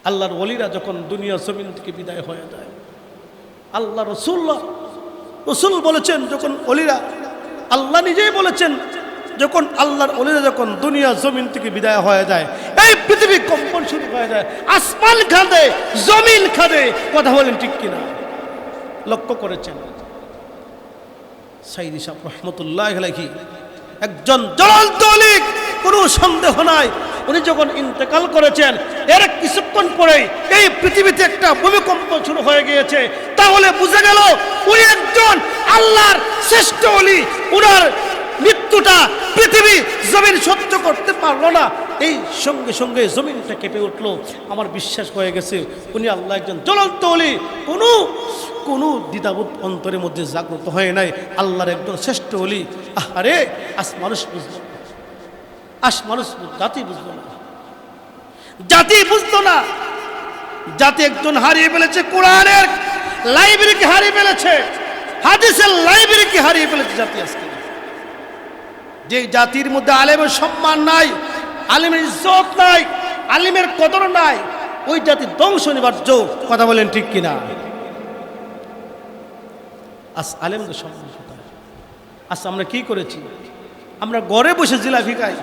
আল্লাহর ওলিরা যখন দুনিয়া জমিন থেকে বিদায় হয়ে যায়, আল্লাহ রসুল বলেছেন যখন ওলিরা, আল্লাহ নিজেই বলেছেন যখন আল্লাহর ওলিরা যখন দুনিয়া জমিন থেকে বিদায় হয়ে যায়, এই পৃথিবী কম্পন শুরু হয়ে যায়, আসমান কাঁদে, জমিন কাঁদে। কথা বলেন ঠিক কিনা? লক্ষ্য করেছেন সাইদি সাহেব রহমতুল্লাহ আলাইহি একজন জ্বলন্ত ওলি, কোনো সন্দেহ নাই। উনি যখন ইন্তেকাল করেছেন, এর কিছুক্ষণ পরেই এই পৃথিবীতে একটা ভূমিকম্প শুরু হয়ে গিয়েছে। তাহলে বুঝা গেল উনি একজন আল্লাহর শ্রেষ্ঠ ওলি। উনার মৃত্যুটা পৃথিবী জমিন সহ্য করতে পারলো না, এই সঙ্গে সঙ্গে জমিনটা কেঁপে উঠলো। আমার বিশ্বাস হয়ে গেছে উনি আল্লাহ একজন জ্বলন্ত ওলি। কোনো দ্বিধাবোধ অন্তরের মধ্যে জাগ্রত হয় নাই, আল্লাহর একজন শ্রেষ্ঠ ওলি। আরে মানুষ বুঝলো, মানুষ জাতি বুঝলো না, জাতি বুঝলো না। জাতি একজন হারিয়ে ফেলেছে, কোরআনের লাইব্রেরিকে হারিয়ে ফেলেছে, হাদিসের লাইব্রেরিকে হারিয়ে ফেলেছে জাতি আজকে। যে জাতির মধ্যে আলেমের সম্মান নাই, আলেমের ইজ্জত নাই, আলেমের কদর নাই, ওই জাতি ধ্বংস অনিবার্য। কথা বলেন ঠিক কিনা? আজ আলেমদের সম্মান কোথায়? আজ আমরা কি করেছি? আমরা ঘরে বসে জিলাপি খাই,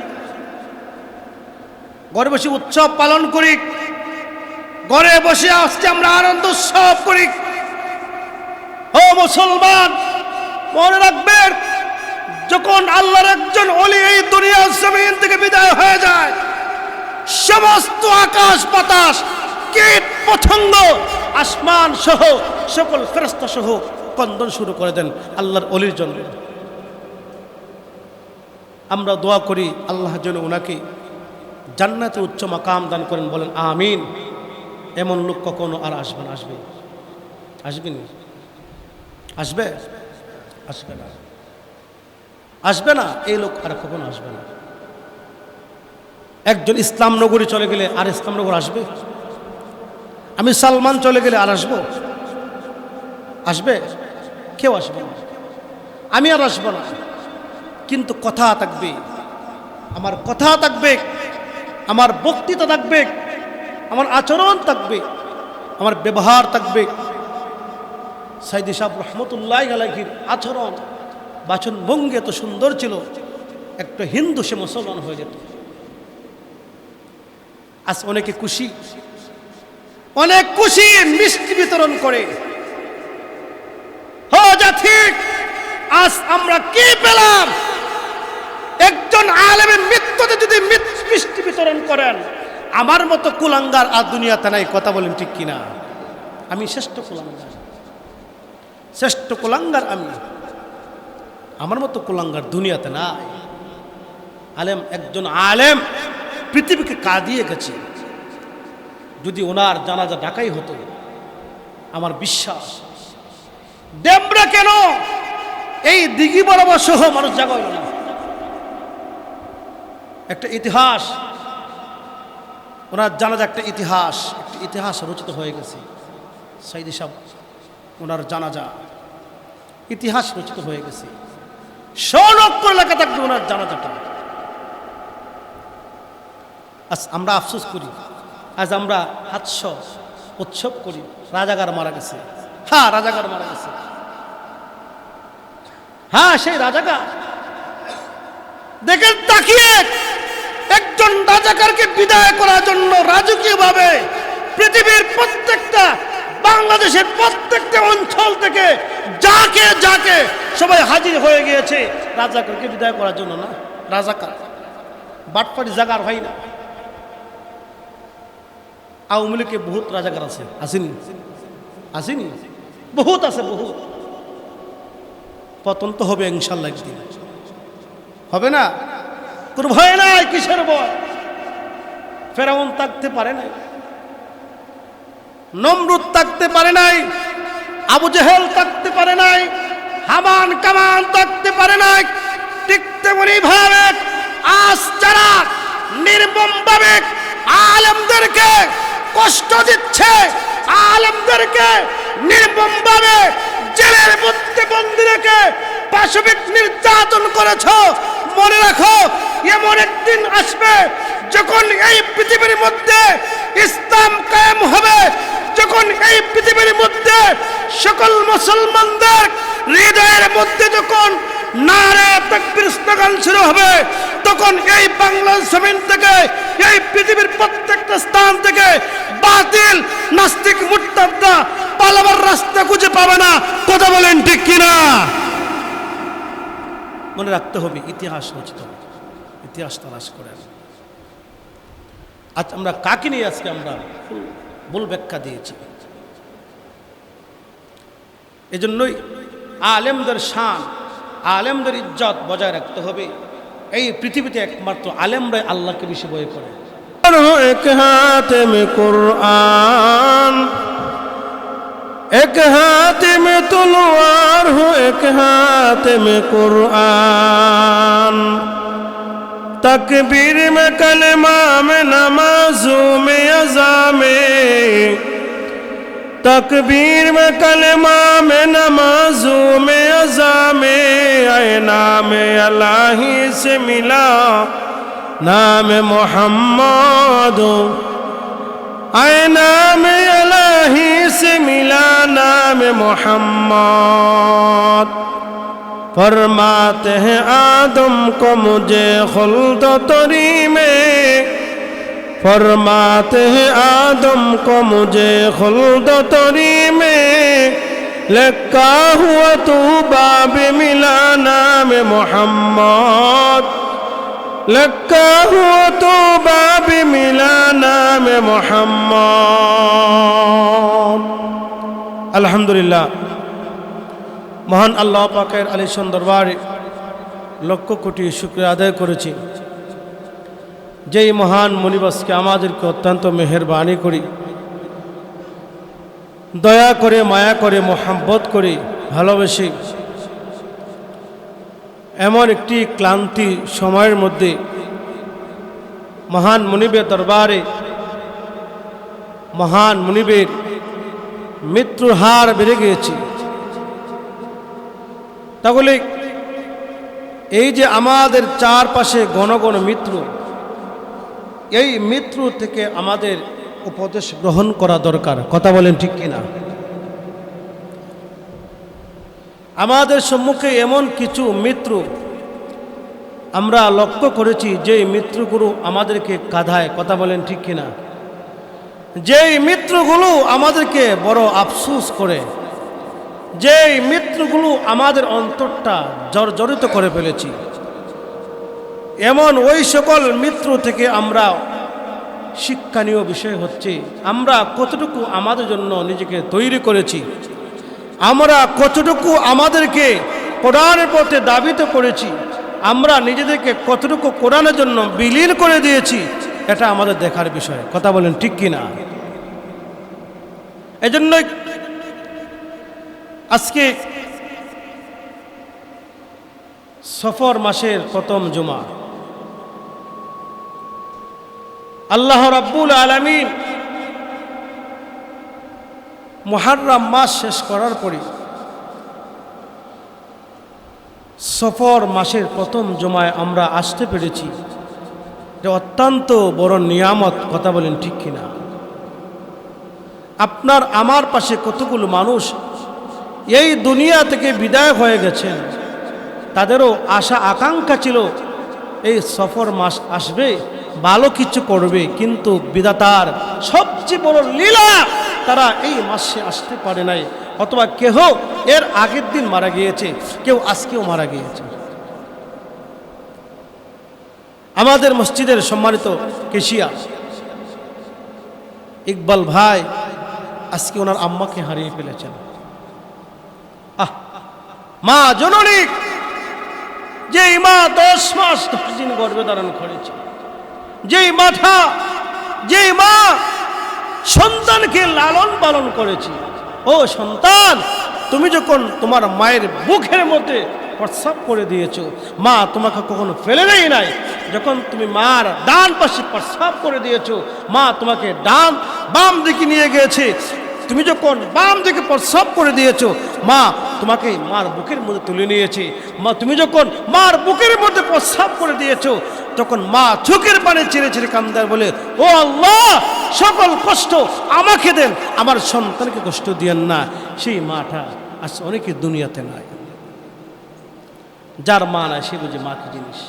ঘরে বসে উৎসব পালন করি, ঘরে বসে আজকে আমরা আনন্দ উৎসব করি। ও মুসলমান, মনে রাখবেন, যখন আল্লাহর একজন ওলি এই দুনিয়ার জমিন থেকে বিদায় হয়ে যায়, সমস্ত আকাশ বাতাস, কীট পতঙ্গ, আসমান সহ সকল ফেরেশতা সহ কন্দন শুরু করে দেন আল্লাহর ওলির জন্য। আমরা দোয়া করি আল্লাহ যেন ওনাকে জান্নাতে উচ্চ মাকাম দান করেন, বলেন আমিন। এমন লোক কখনো আর আসবে না? আসবে না? আসবে না। এই লোক আর কখনো আসবে না। একজন ইসলাম নগরী চলে গেলে আর ইসলাম নগর আসবে? আমি সালমান চলে গেলে আর আসবে? কেউ আসবে না, আমি আর আসবো না। কিন্তু কথা থাকবে, আমার কথা থাকবে, আমার বক্তৃতা থাকবে, আমার আচরণ থাকবে, আমার ব্যবহার থাকবে। সাইদি সাহেব রহমতুল্লাহ আলাইহির আচরণ, বাচন ভঙ্গি এত সুন্দর ছিল, একটা হিন্দু সে মুসলমান হয়ে যেত। আজ অনেকে খুশি, অনেক খুশি, মিষ্টি বিতরণ করে। ঠিক, আজ আমরা কি পেলাম? একজন আলেমের মৃত্যুতে যদি মিষ্টি বিতরণ করেন, আমার মতো কুলাঙ্গার আর দুনিয়াতে নাই। কথা বলেন ঠিক কিনা? আমি শ্রেষ্ঠ কুলাঙ্গার আমি, আমার মতো কুলাঙ্গার দুনিয়াতে নাই। আলেম, একজন আলেম পৃথিবীকে কাঁদিয়ে গেছে। যদি ওনার জানাজা ডাকাই হতো, আমার বিশ্বাস ডেমরা কেন এই দিঘি বরাবর সহ মানুষ জাগা হইল না। একটা ইতিহাস, ওনার জানাজা একটা ইতিহাস রচিত হয়ে গেছে। সাইদি সাহেব ওনার জানাজা ইতিহাস রচিত হয়ে গেছে। 100 লক্ষ লেখা থাকবে ওনার জানাজাটা। আজ আমরা আফসোস করি, আজ আমরা হাস্য উৎসব করি। রাজাকার মারা গেছে, রাজাকার মারা গেছে। সেই রাজাকার দেখেন, তাকিয়ে একজন রাজাকারকে বিদায় করার জন্য রাজকীয়ভাবে পৃথিবীর প্রত্যেকটা, বাংলাদেশের প্রত্যেকটা অঞ্চল থেকে যাকে সবাই হাজির হয়ে গিয়েছে রাজাকারকে বিদায় করার জন্য। না, রাজাকার বাটপাড়ি জাগার হয় না। আওয়ামী লীগে বহুত রাজাকার আছে, আসেনি? বহুত আছে, বহুত। পতন তো হবে ইনশাল্লাহ, একদিন হবে না? কোনো ভয় নাই। কিসের ভয়? ফেরাউন থাকতে পারে নাই, নমরুদ থাকতে পারে নাই, আবু জেহেল থাকতে পারে নাই, হামান কামান থাকতে পারে নাই। ঠিক তেমনি ভাবে আজ যারা নির্মমভাবে আলেমদেরকে কষ্ট দিচ্ছে, আলেমদেরকে নির্মমভাবে জেলের মধ্যে বন্দী রেখে পাশবিক নির্যাতন করেছ, মনে রাখো এমন একদিন আসবে যখন এই পৃথিবীর মধ্যে ইসলাম কায়েম কায়েম হবে, যখন এই পৃথিবীর মধ্যে সকল মুসলমানদের হৃদয়ের মধ্যে যখন নারে তাকবীর স্লোগান শুরু হবে, তখন এই বাংলার জমিন থেকে, এই পৃথিবীর প্রত্যেকটা স্থান থেকে বাতিল নাস্তিক মুরতাদরা পালাবার রাস্তা খুঁজে পাবে না। কথা বলেন ঠিক কিনা? মনে রাখতে হবে, ইতিহাস রচিত, ইতিহাস তালাশ করেন। আজ আমরা কাকে নিয়ে আজকে আমরা ভুল ব্যাখ্যা দিয়েছি। এজন্যই আলেমদের শান, আলেমদের ইজ্জত বজায় রাখতে হবে। এই পৃথিবীতে একমাত্র আলেমরাই আল্লাহকে বেশি ভয় করে। এক হাতে মে কুরআন, এক হাতে মে তলোয়ার হো, এক হাতে মে কুরআন, तकबीर में कलमा में नमाजों में अज़ा में, तकबीर में कलमा में नमाजों में अज़ा में, आए नाम अल्लाही से मिला नाम मोहम्मद, आए नाम अल्लाही से मिला नाम मोहम्मद। फरमाते हैं आदम को मुझे खुल्द तरी में, फरमाते हैं आदम को मुझे खुल्द तरी में, लिखा हुआ तू बाब मिला नाम मोहम्मद, लिखा हुआ तू बाब मिला नाम मोहम्मद। अल्हम्दुलिल्लाह, মহান আল্লাহ পাকের আলিশান দরবারে লক্ষ কোটি শুকরিয়া আদায় করেছি, যেই মহান মুনিবাসকে আমাদেরকে অত্যন্ত মেহেরবানি করি, দয়া করে, মায়া করে, মোহাব্বত করে, ভালোবেসে এমন একটি ক্লান্তি সময়ের মধ্যে মহান মুনিবের দরবারে মহান মুনিবের মৃত্যুর হার বেড়ে গিয়েছে। তাহলে এই যে আমাদের চারপাশে ঘন ঘন মৃত্যু, এই মৃত্যু থেকে আমাদের উপদেশ গ্রহণ করা দরকার। কথা বলেন ঠিক কিনা? আমাদের সম্মুখে এমন কিছু মৃত্যু আমরা লক্ষ্য করেছি, যেই মৃত্যুগুলো আমাদেরকে কাঁদায়। কথা বলেন ঠিক কিনা? যেই মৃত্যুগুলো আমাদেরকে বড় আফসোস করে, যেই মৃত্যুগুলো আমাদের অন্তরটা জর্জরিত করে ফেলেছি, এমন ওই সকল মৃত্যু থেকে আমরা শিক্ষণীয় বিষয় হচ্ছে আমরা কতটুকু আমাদের জন্য নিজেকে তৈরি করেছি, আমরা কতটুকু আমাদেরকে কোরআনের পথে দাবিত করেছি, আমরা নিজেদেরকে কতটুকু কোরআনের জন্য বিলীন করে দিয়েছি, এটা আমাদের দেখার বিষয়। কথা বলেন ঠিক কিনা? এজন্যই আজকে সফর মাসের প্রথম জুমা, আল্লাহ রাব্বুল আলামিন মুহররম মাস শেষ করার পরে সফর মাসের প্রথম জুমায় আমরা আসতে পেরেছি, এটা অত্যন্ত বড় নিয়ামত। কথা বলেন ঠিক কিনা? আপনার আমার পাশে কতগুলো মানুষ এই দুনিয়া থেকে বিদায় হয়ে গেছেন, তাদেরও আশা আকাঙ্ক্ষা ছিল এই সফর মাস আসবে, ভালো কিছু করবে, কিন্তু বিধাতার সবচেয়ে বড় লীলা, তারা এই মাসে আসতে পারে নাই, অথবা কেহ এর আগের দিন মারা গিয়েছে, কেউ আজকেও মারা গিয়েছে। আমাদের মসজিদের সম্মানিত কেশিয়া ইকবাল ভাই আজকে ওনার আম্মাকে হারিয়ে ফেলেছেন। মা জননী, যেই মা 10 মাস 10 দিন গর্ভে ধারণ করেছে, যেই মা সন্তানকে লালন পালন করেছে, ও সন্তান, তুমি যখন তোমার মায়ের বুকের মধ্যে প্রস্রাব করে দিয়েছো, মা তোমাকে কখনো ফেলে দেয় নাই। যখন তুমি মার ডান পাশে প্রস্রাব করে দিয়েছো, মা তোমাকে বাম দিকে নিয়ে গিয়েছে। তুমি যখন বাম দিকে প্রস্রাব করে দিয়েছো, মা তোমাকে মার বুকের মধ্যে তুলে নিয়েছে। মা তুমি যখন মার বুকের মধ্যে প্রস্রাব করে দিয়েছো, তখন মা চোখের পানি ছেড়ে ছেড়ে কান্দার বলে, ও আল্লাহ, সকল কষ্ট আমাকে দেন, আমার সন্তানকে কষ্ট দিয়েন না। সেই মাটা আজ অনেকে দুনিয়াতে নাই। যার মা নাই সে বুঝে মা কি জিনিস,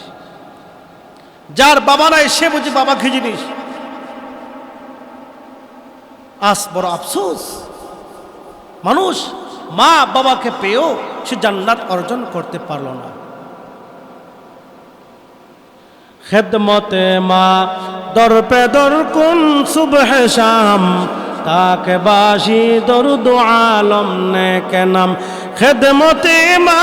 যার বাবা নাই সে বুঝে বাবা কি জিনিস। আজ বড় আফসোস, মানুষ মা বাবাকে পেয়েও সে জান্নাত অর্জন করতে পারল না। খেদমতে মা দর পে দর কুন সুবহে শাম, তাকে বাসি দরুদ আলম নে কে নাম। খেদমতে মা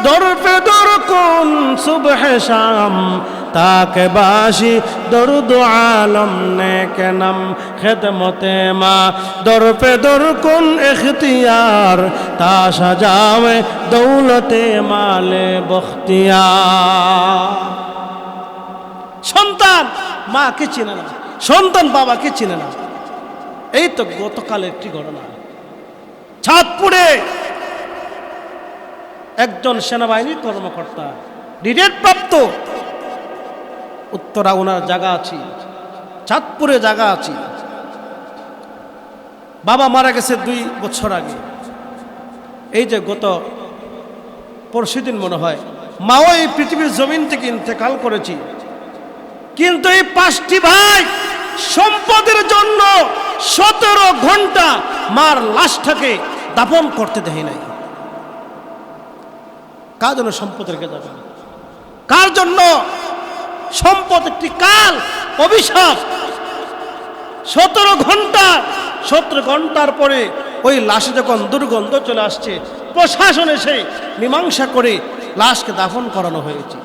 দর পে দর কুন সুবহে শাম, তাকে বাসি দরুদ আলম নে কে নাম। খেদমতে মা দর পে দর কুন ইখতিয়ার, তা সাজাওয়ে দৌলতে মালে বখতিয়ার। সন্তান মাকে চেনে না, সন্তান বাবাকে চেনে না। এই তো গতকাল একটি ঘটনা, চাঁদপুরে একজন সেনাবাহিনীর কর্মকর্তা রিটায়ার্ড প্রাপ্ত, উত্তরা ওনার জায়গা আছে, চাঁদপুরে জায়গা আছে। বাবা মারা গেছে 2 বছর আগে। এই যে গত পরশুদিন মনে হয় মাও এই পৃথিবীর জমিন থেকে ইন্তেকাল করেছি। কিন্তু এই 5টি ভাই সম্পদের জন্য 17 ঘন্টা মার লাশটাকে দাফন করতে দেয় নাই। কার জন্য সম্পদ রেখে যাবে? কার জন্য সম্পদ? একটি কাল, অভিশাপ। 17 ঘন্টার পরে ওই লাশে যখন দুর্গন্ধ চলে আসছে, প্রশাসন এসে মীমাংসা করে লাশকে দাফন করানো হয়েছে।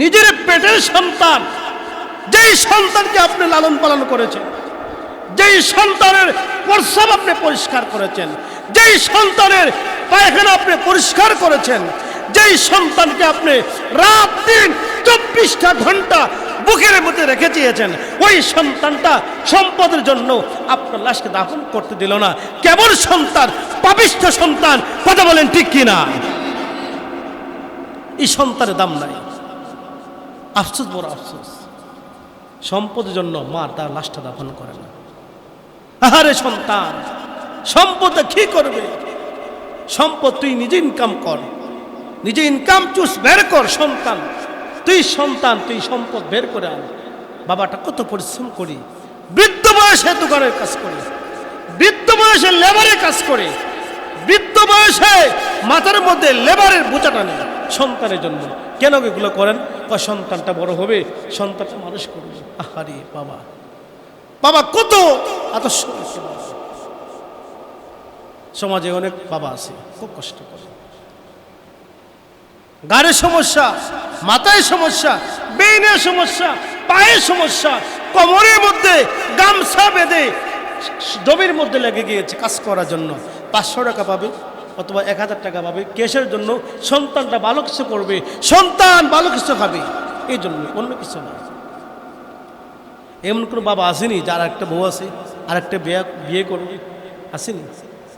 নিজের পেটের সন্তান, যেই সন্তানকে আপনি লালন পালন করেছেন, যেই সন্তানের প্রস্রাব আপনি পরিষ্কার করেছেন, যেই সন্তানের পায়খানা আপনি পরিষ্কার করেছেন, যেই সন্তানকে আপনি রাত দিন 24টা ঘন্টা বুকের মধ্যে রেখে দিয়েছেন, ওই সন্তানটা সম্পদের জন্য আপনার লাশকে দাফন করতে দিল না। কেমন সন্তান, পাপিষ্ঠ সন্তান, কথা বলেন ঠিক কিনা? এই সন্তানের দাম নাই। আফসোস, বড় আফসোস, সম্পদের জন্য মা তার লাশটা দাফন করে না। আহারে সন্তান, সম্পদ কি করবে? সম্পদ তুই নিজে ইনকাম কর, নিজে ইনকাম চুস বের কর। সন্তান তুই সম্পদ বের করে আন। বাবাটা কত পরিশ্রম করি, বৃদ্ধ বয়সে দোকানের কাজ করে, বৃদ্ধ বয়সে লেবারের কাজ করে, বৃদ্ধ বয়সে মাথার মধ্যে লেবারের বোঝাটা নেই সন্তানের জন্য। কেন এগুলো করেন? সন্তানটা বড় হবে, সন্তানটা মানুষ করবে। আহারে বাবা, বাবা কত আদর্শ। সমাজে অনেক বাবা আছে খুব কষ্ট করে, গাড়ির সমস্যা, মাথায় সমস্যা, বেইনের সমস্যা, পায়ের সমস্যা, কোমরের মধ্যে গামছা বেঁধে জমির মধ্যে লেগে গিয়েছে কাজ করার জন্য। 500 টাকা পাবে অথবা 1000 টাকা পাবে, কেসের জন্য। সন্তানটা ভালো কিছু করবে, সন্তান ভালো কিছু খাবে, এই জন্য, অন্য কিছু না। এমন কোনো বাবা আসেনি যার একটা বউ আছে আর একটা বিয়ে করবে? আসেনি?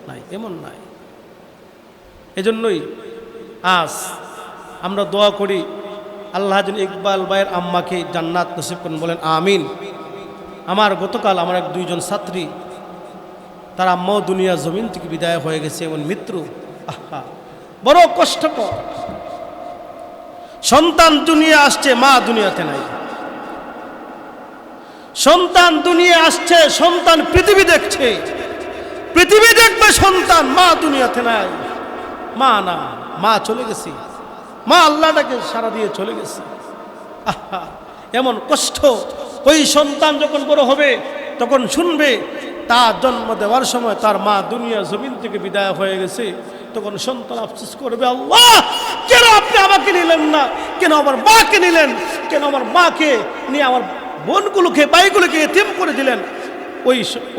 নাই, এমন নাই। এজন্যই আজ আমরা দোয়া করি আল্লাহ যেন ইকবাল ভাইয়ের আম্মাকে জান্নাত নসিব করেন, বলেন আমিন। আমার গতকাল আমার 2জন ছাত্রী, তার আম্মাও দুনিয়া জমিন থেকে বিদায় হয়ে গেছে, এমন মৃত্যু। আহা, বড় কষ্টকর। সন্তান দুনিয়া আসছে, মা দুনিয়াতে নাই। সন্তান দুনিয়া আসছে, সন্তান পৃথিবী দেখছে, পৃথিবী দেখবে সন্তান, মা দুনিয়াতে নাই। মা না, মা চলে গেছে, মা আল্লাহটাকে সারা দিয়ে চলে গেছে। আহা, এমন কষ্ট। ওই সন্তান যখন বড় হবে তখন শুনবে তার জন্ম দেওয়ার সময় তার মা দুনিয়া জমিন থেকে বিদায় হয়ে গেছে। তখন সন্তান আফসোস করবে, আল্লাহ কেন আপনি আমাকে নিলেন না, কেন আমার মাকে নিলেন, কেন আমার মাকে নিয়ে আমার বোনগুলোকে, ভাইগুলোকে এতিম করে দিলেন।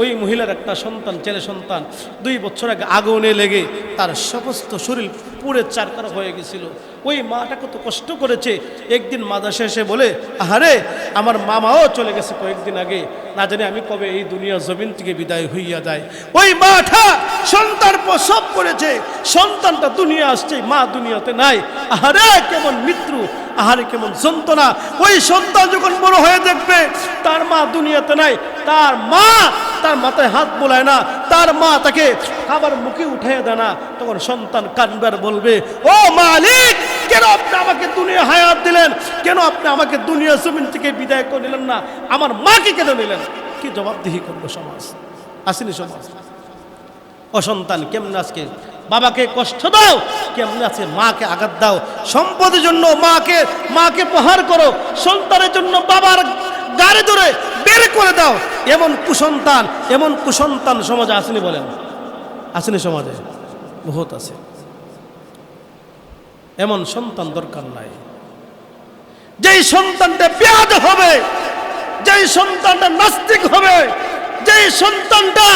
ওই মহিলার একটা সন্তান, ছেলে সন্তান 2 বছর আগে আগুনে লেগে তার সমস্ত শরীর পুড়ে চারকার হয়ে গেছিল। ওই মাটা কত কষ্ট করেছে। একদিন মাদ্রাসা এসে বলে, আহারে আমার মামাও চলে গেছে কয়েকদিন আগে, না জানি আমি কবে এই দুনিয়া জমিন থেকে বিদায় হইয়া যায়। ওই মাটা সন্তান প্রসব করেছে, সন্তানটা দুনিয়া আসছে, মা দুনিয়াতে নাই। আহারে কেমন মৃত্যু, আহারে কেমন যন্ত্রণা। ওই সন্তান যখন বড় হয়ে দেখবে তার মা দুনিয়াতে নাই, তার মা তার মাথায় হাত বোলায় না, তার মা তাকে খাবার মুখে উঠাইয়া দেয় না, তখন সন্তান কানবার বলবে, ও মালিক, কেন আপনি আমাকে দুনিয়া হায়াত দিলেন? কেন আপনি আমাকে দুনিয়া জমিন থেকে বিদায় করে নিলেন না? আমার মাকে কেন নিলেন? কি জবাবদিহি করবো সমাজ? আসেনি সমাজ? ও সন্তান, কেমন আজকে বাবাকে কষ্ট দাও, কেমন আছে মাকে আঘাত দাও। সম্পদের জন্য মাকে প্রহার করো, সন্তানের জন্য বাবার গাড়ি ধরে বের করে দাও। এমন কুসন্তান সমাজে আসেনি? বলেন আসেনি? সমাজে বহুত আছে। এমন সন্তান দরকার নাই। যেই সন্তানটা বেয়াদব হবে, যেই সন্তানটা নাস্তিক হবে, যেই সন্তানটা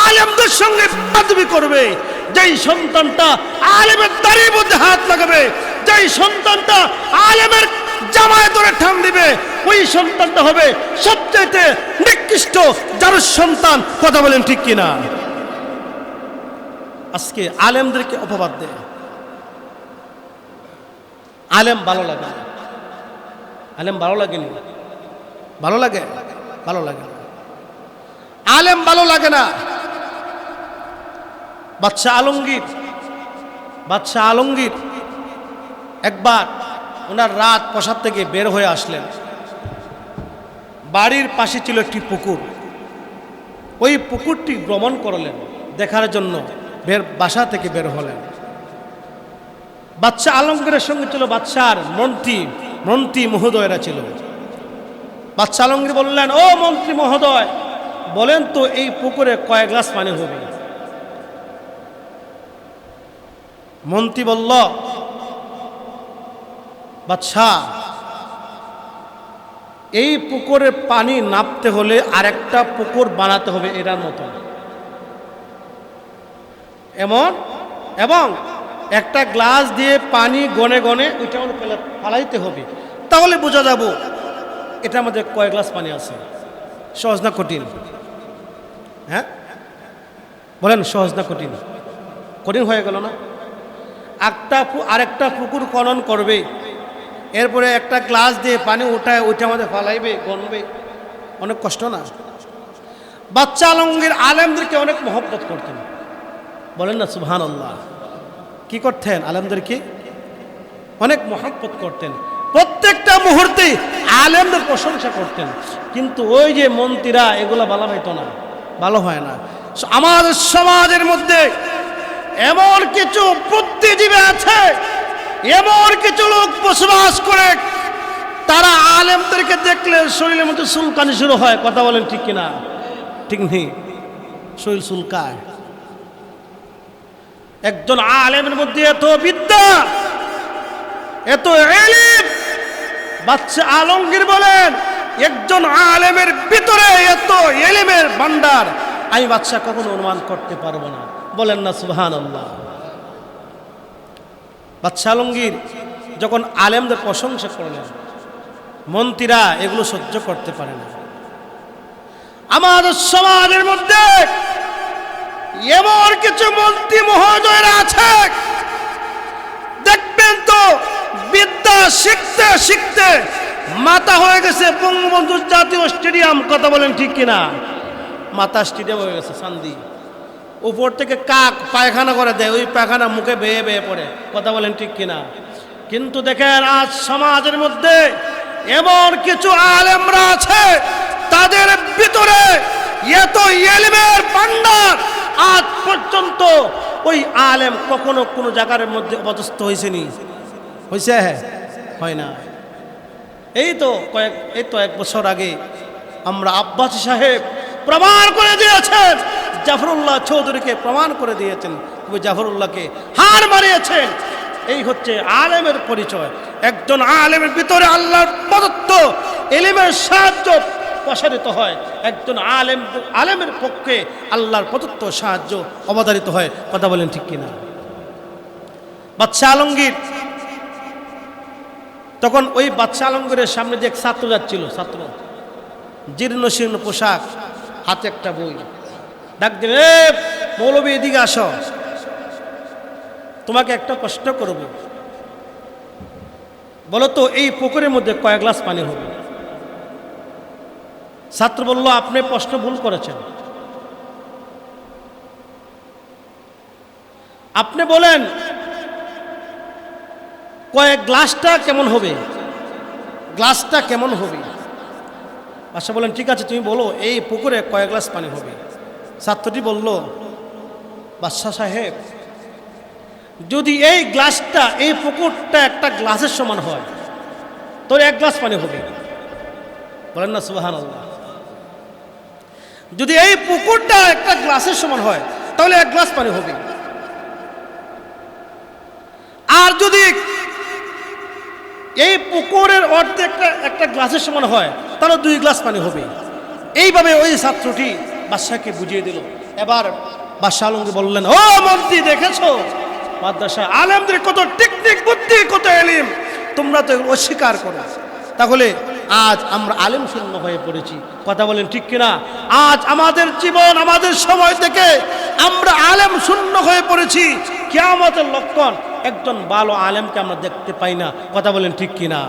আলেমদের সঙ্গে বেয়াদবি করবে, যেই সন্তানটা আলেমের দাড়ির মধ্যে হাত লাগাবে, যেই সন্তানটা আলেমের জামায় ধরে ঠান দিবে, ওই সন্তানটা হবে সবচেয়ে নিকৃষ্ট যার সন্তান। কথা বলেন ঠিক কিনা? আজকে আলেমদেরকে অপবাদ দেয়। আলেম ভালো লাগে না। আলেম ভালো লাগেনি? ভালো লাগে? ভালো লাগে না। আলেম ভালো লাগে না। বাদশাহ আলমগীর একবার ওনার রাত প্রাসাদ থেকে বের হয়ে আসলেন। বাড়ির পাশে ছিল একটি পুকুর। ওই পুকুরটি ভ্রমণ করলেন, দেখার জন্য বাসা থেকে বের হলেন। বাদশাহ আলমগীরের সঙ্গে ছিল বাদশার মন্ত্রী মহোদয়রা ছিল। বাদশাহ আলমগীর বললেন, ও মন্ত্রী মহোদয়, বলেন তো এই পুকুরে কয় গ্লাস পানি হবে? মন্ত্রী বলল, বাদশাহ, এই পুকুরের পানি নাপতে হলে আরেকটা পুকুর বানাতে হবে এটার মতো, এবং একটা গ্লাস দিয়ে পানি গনে গনে ওইটা ফালাইতে হবে, তাহলে বোঝা যাব এটার মধ্যে কয় গ্লাস পানি আছে। সহজ না কঠিন? হ্যাঁ বলেন, সহজ না কঠিন? কঠিন হয়ে গেল না? আরেকটা পুকুর খনন করবে, এরপরে একটা গ্লাস দিয়ে পানি উঠায় ওইটা আমাদের ফালাইবে, গনবে, অনেক কষ্ট না? বাদশাহ আলমগীর আলেমদেরকে অনেক মহব্বত করতেন। বলেন না সুবহানাল্লাহ? কি করতেন? আলেমদেরকে অনেক মহব্বত করতেন। প্রত্যেকটা মুহূর্তে আলেমদের প্রশংসা করতেন। কিন্তু ওই যে মন্ত্রীরা, এগুলা ভালো হইতো না, ভালো হয় না। আমাদের সমাজের মধ্যে এমন কিছু বুদ্ধিজীবী আছে, এমন কিছু লোক বসবাস করে, তারা আলেমদেরকে দেখলে শরীরের মধ্যে চুলকানি শুরু হয়। কথা বলেন ঠিক কিনা? ঠিক নেই? শরীর চুলকায়। একজন আলেমের মধ্যে এত বিদ্যা, এত ইলম। বাদশাহ আলমগীর বলেন, একজন আলেমের ভিতরে এত ইলমের ভান্ডার আমি বাদশাহ কখনো অনুমান করতে পারবো না। বলেন না সুবহানাল্লাহ? বাদশাহ আলমগীর যখন আলেমদের প্রশংসা করলেন, মন্ত্রীরা এগুলো সহ্য করতে পারে না। আমাদের সমাজের মধ্যে এমন কিছু মন্ত্রী মহোদয়রা আছে, দেখবেন তো বিদ্যা শিখতে শিখতে মাথা হয়ে গেছে বঙ্গবন্ধু জাতীয় স্টেডিয়াম। কথা বলেন ঠিক কিনা? মাথা স্টেডিয়াম হয়ে গেছে চান্দি। উপর থেকে কাক পায়খানা করে দেয়, ওই পায়খানা মুখে বেয়ে বেয়ে পড়ে। কথা বলেন ঠিক কিনা? কিন্তু দেখেন আজ সমাজের মধ্যে এমন কিছু আলেমরা আছে, তাদের ভিতরে এত ইলমের ভান্ডার, আজ পর্যন্ত ওই আলেম কখনো কোনো জায়গার মধ্যে অপদস্থ হয়েছেনি? হয়েছে? হয় না। এই তো এক বছর আগে আমরা আব্বাসী সাহেব প্রমাণ করে দিয়েছেন, জাফরুল্লাহ চৌধুরীকে প্রমাণ করে দিয়েছেন, জাফরুল্লাহকে হার মারিয়েছেন। এই হচ্ছে আলেমের পরিচয়। একজন আলেমের ভিতরে আল্লাহর প্রদত্ত ইলমের সাহায্য প্রসারিত হয়, একজন আলেমের পক্ষে আল্লাহর প্রদত্ত সাহায্য অবতারিত হয়। কথা বলেন ঠিক কিনা? বাদশাহ আলমগীর, তখন ওই বাদশাহ আলমগীরের সামনে যে এক ছাত্র যাচ্ছিল, ছাত্র জীর্ণ শীর্ণ পোশাক, হাতে একটা বই, ডাক দিলেন, এ মৌলবী এদিকে আসো, তোমাকে একটা প্রশ্ন করব, বলো তো এই পুকুরের মধ্যে কয় গ্লাস পানি হবে? ছাত্র বলল, আপনি প্রশ্ন ভুল করেছেন, আপনি বলেন কয়েক গ্লাসটা কেমন হবে, গ্লাসটা কেমন হবে? বাদশা বলেন, ঠিক আছে তুমি বলো এই পুকুরে কয়েক গ্লাস পানি হবে? ছাত্রটি বলল, বাদশা সাহেব, যদি এই গ্লাসটা, এই পুকুরটা একটা গ্লাসের সমান হয় তো এক গ্লাস পানি হবে। বলেন না সুবহানাল্লাহ। যদি এই পুকুরটা একটা গ্লাসের সমান হয় তাহলে এক গ্লাস পানি হবে, আর যদি এই পুকুরের অর্ধেকটা একটা গ্লাসের সমান হয় তাহলে 2 গ্লাস পানি হবে। এইভাবে ওই ছাত্রটি বাদশাকে বুঝিয়ে দিল। এবার বাদশা আলমগীর বললেন, ও মন্ত্রী, দেখেছো মাদ্রাসা আলেমদের কত টেকনিক বুদ্ধি, কত এলিম, তোমরা তো অস্বীকার করো। তাহলে আজ আমরা আলেম শূন্য হয়ে পড়েছি, কথা বলেন ঠিক কিনা? আজ আমাদের জীবন, আমাদের সময় থেকে আমরা আলেম শূন্য হয়ে পড়েছি। কিয়ামতের লক্ষণ, একজন ভালো আলেমকে আমরা দেখতে পাই না, কথা বলেন ঠিক কিনা?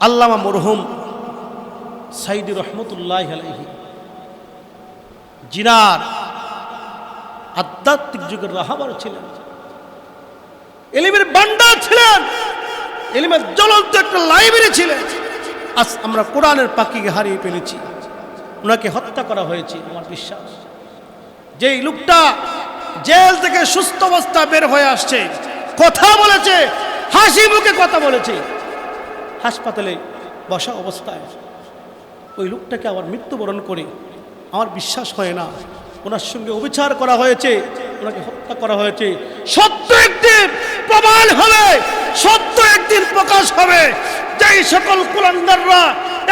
আল্লামা মরহুম সাইদি রহমতুল্লাহ আলাইহি, জিনার আধ্যাত্মিক যুগের রাহাবার ছিলেন, এলিমের ভান্ডার ছিলেন, এলিমের জ্বলন্ত একটা লাইব্রেরি ছিলেন। আজ আমরা কোরআনের পাখিকে হারিয়ে ফেলেছি, ওনাকে হত্যা করা হয়েছে। আমার বিশ্বাস, যেই লোকটা জেল থেকে সুস্থ অবস্থা বের হয়ে আসছে, কথা বলেছে, হাসি মুখে কথা বলেছে, হাসপাতালে বসা অবস্থায় ওই লোকটাকে আবার মৃত্যুবরণ করে, আমার বিশ্বাস হয় না ওনার সঙ্গে অবিচার করা হয়েছে, ওনাকে হত্যা করা হয়েছে। সত্য একদিন প্রমাণ হবে, সত্য একদিন প্রকাশ হবে। যেই সকল কুলাঙ্গাররা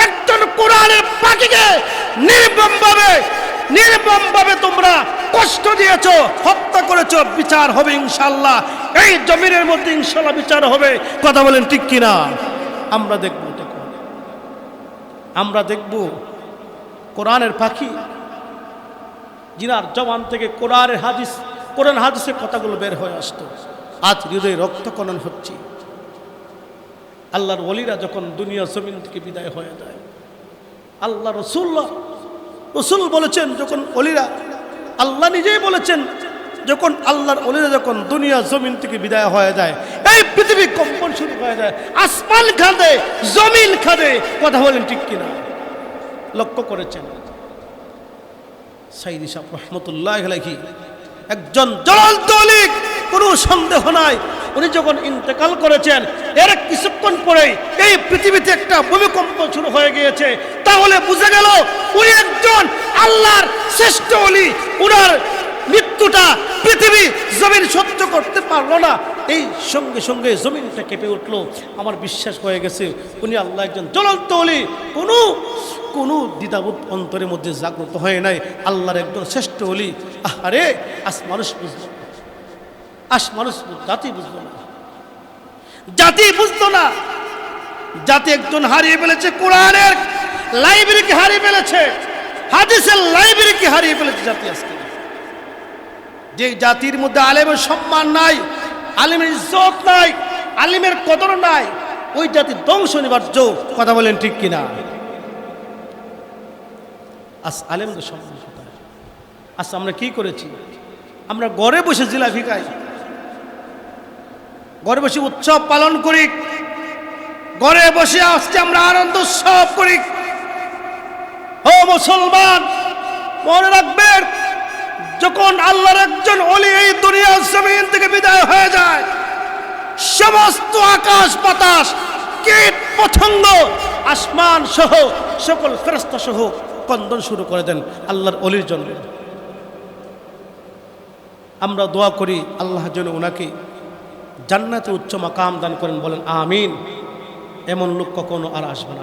একজন কোরআনের পাখিকে নির্মমভাবে তোমরা কষ্ট দিয়েছো, হত্যা করেছো, বিচার হবে ইনশাআল্লাহ। এই জমিনের মধ্যে ইনশাআল্লাহ বিচার হবে, কথা বলেন ঠিক কিনা? আমরা দেখব, আমরা দেখব কোরআনের পাখি জিনার জবান থেকে কোরআন হাদিসের কথাগুলো বের হয়ে আসতো। আজ হৃদয়ে রক্তকণন হচ্ছে। আল্লাহর ওলিরা যখন দুনিয়া জমিন থেকে বিদায় হয়ে যায়, আল্লাহ রসুল বলেছেন, যখন ওলিরা, আল্লাহ নিজেই বলেছেন, যখন আল্লাহর ওলিরা যখন দুনিয়া জমিন থেকে বিদায় হয়ে যায়, এই পৃথিবী কম্পন শুরু হয়ে যায়, আসমান খাদে, জমিন খাদে, কথা বলেন ঠিক কিনা? লক্ষ্য করেছেন সাইদি সাহেব রহমতুল্লাহ আলাইহি, একজন জ্বলন্ত ওলি, কোনো সন্দেহ নাই। উনি যখন ইন্তেকাল করেছেন, এর কিছুক্ষণ পরেই এই পৃথিবীতে একটা ভূমিকম্প শুরু হয়ে গিয়েছে। তাহলে বুঝে গেল উনি একজন আল্লাহর শ্রেষ্ঠ ওলি। উনার মৃত্যুটা পৃথিবী জমিন সহ্য করতে পারলো না, এই সঙ্গে সঙ্গে জমিনটা কেঁপে উঠলো। আমার বিশ্বাস হয়ে গেছে উনি আল্লাহ একজন জ্বলন্ত ওলি। কোনো দ্বিধাবোধ অন্তরের মধ্যে জাগ্রত হয় নাই, আল্লাহর একজন শ্রেষ্ঠ ওলি। আরে আজ মানুষ বুঝলো, জাতি বুঝলো না, জাতি একজন হারিয়ে ফেলেছে, কোরআনের লাইব্রেরিকে হারিয়ে ফেলেছে, হাদিসের লাইব্রেরিকে হারিয়ে ফেলেছে জাতি আজকে। যে জাতির মধ্যে আলেমের সম্মান নাই, আলেমের ইজ্জত নাই, আলেমের কদর নাই, ওই জাতি ধ্বংস অনিবার্য, কথা বলেন ঠিক কিনা? আজ আলেমদের সম্মান কোথায়? আজ আমরা কি করেছি? আমরা ঘরে বসে জিলাপি খাই, ঘরে বসে উৎসব পালন করি, ঘরে বসে আজকে আমরা আনন্দ উৎসব করি। ও মুসলমান, মনে রাখবেন, যখন আল্লাহর একজন ওলি এই দুনিয়ার জমিন থেকে বিদায় হয়ে যায়, সমস্ত আকাশ বাতাস, কীট পতঙ্গ, আসমান সহ সকল ফেরেশতা সহ কন্দন শুরু করে দেন আল্লাহর ওলির জন্য। আমরা দোয়া করি আল্লাহ যেন ওনাকে জান্নাতে উচ্চ মাকাম দান করেন, বলেন আমিন। এমন লোক কখনো আর আসবে না,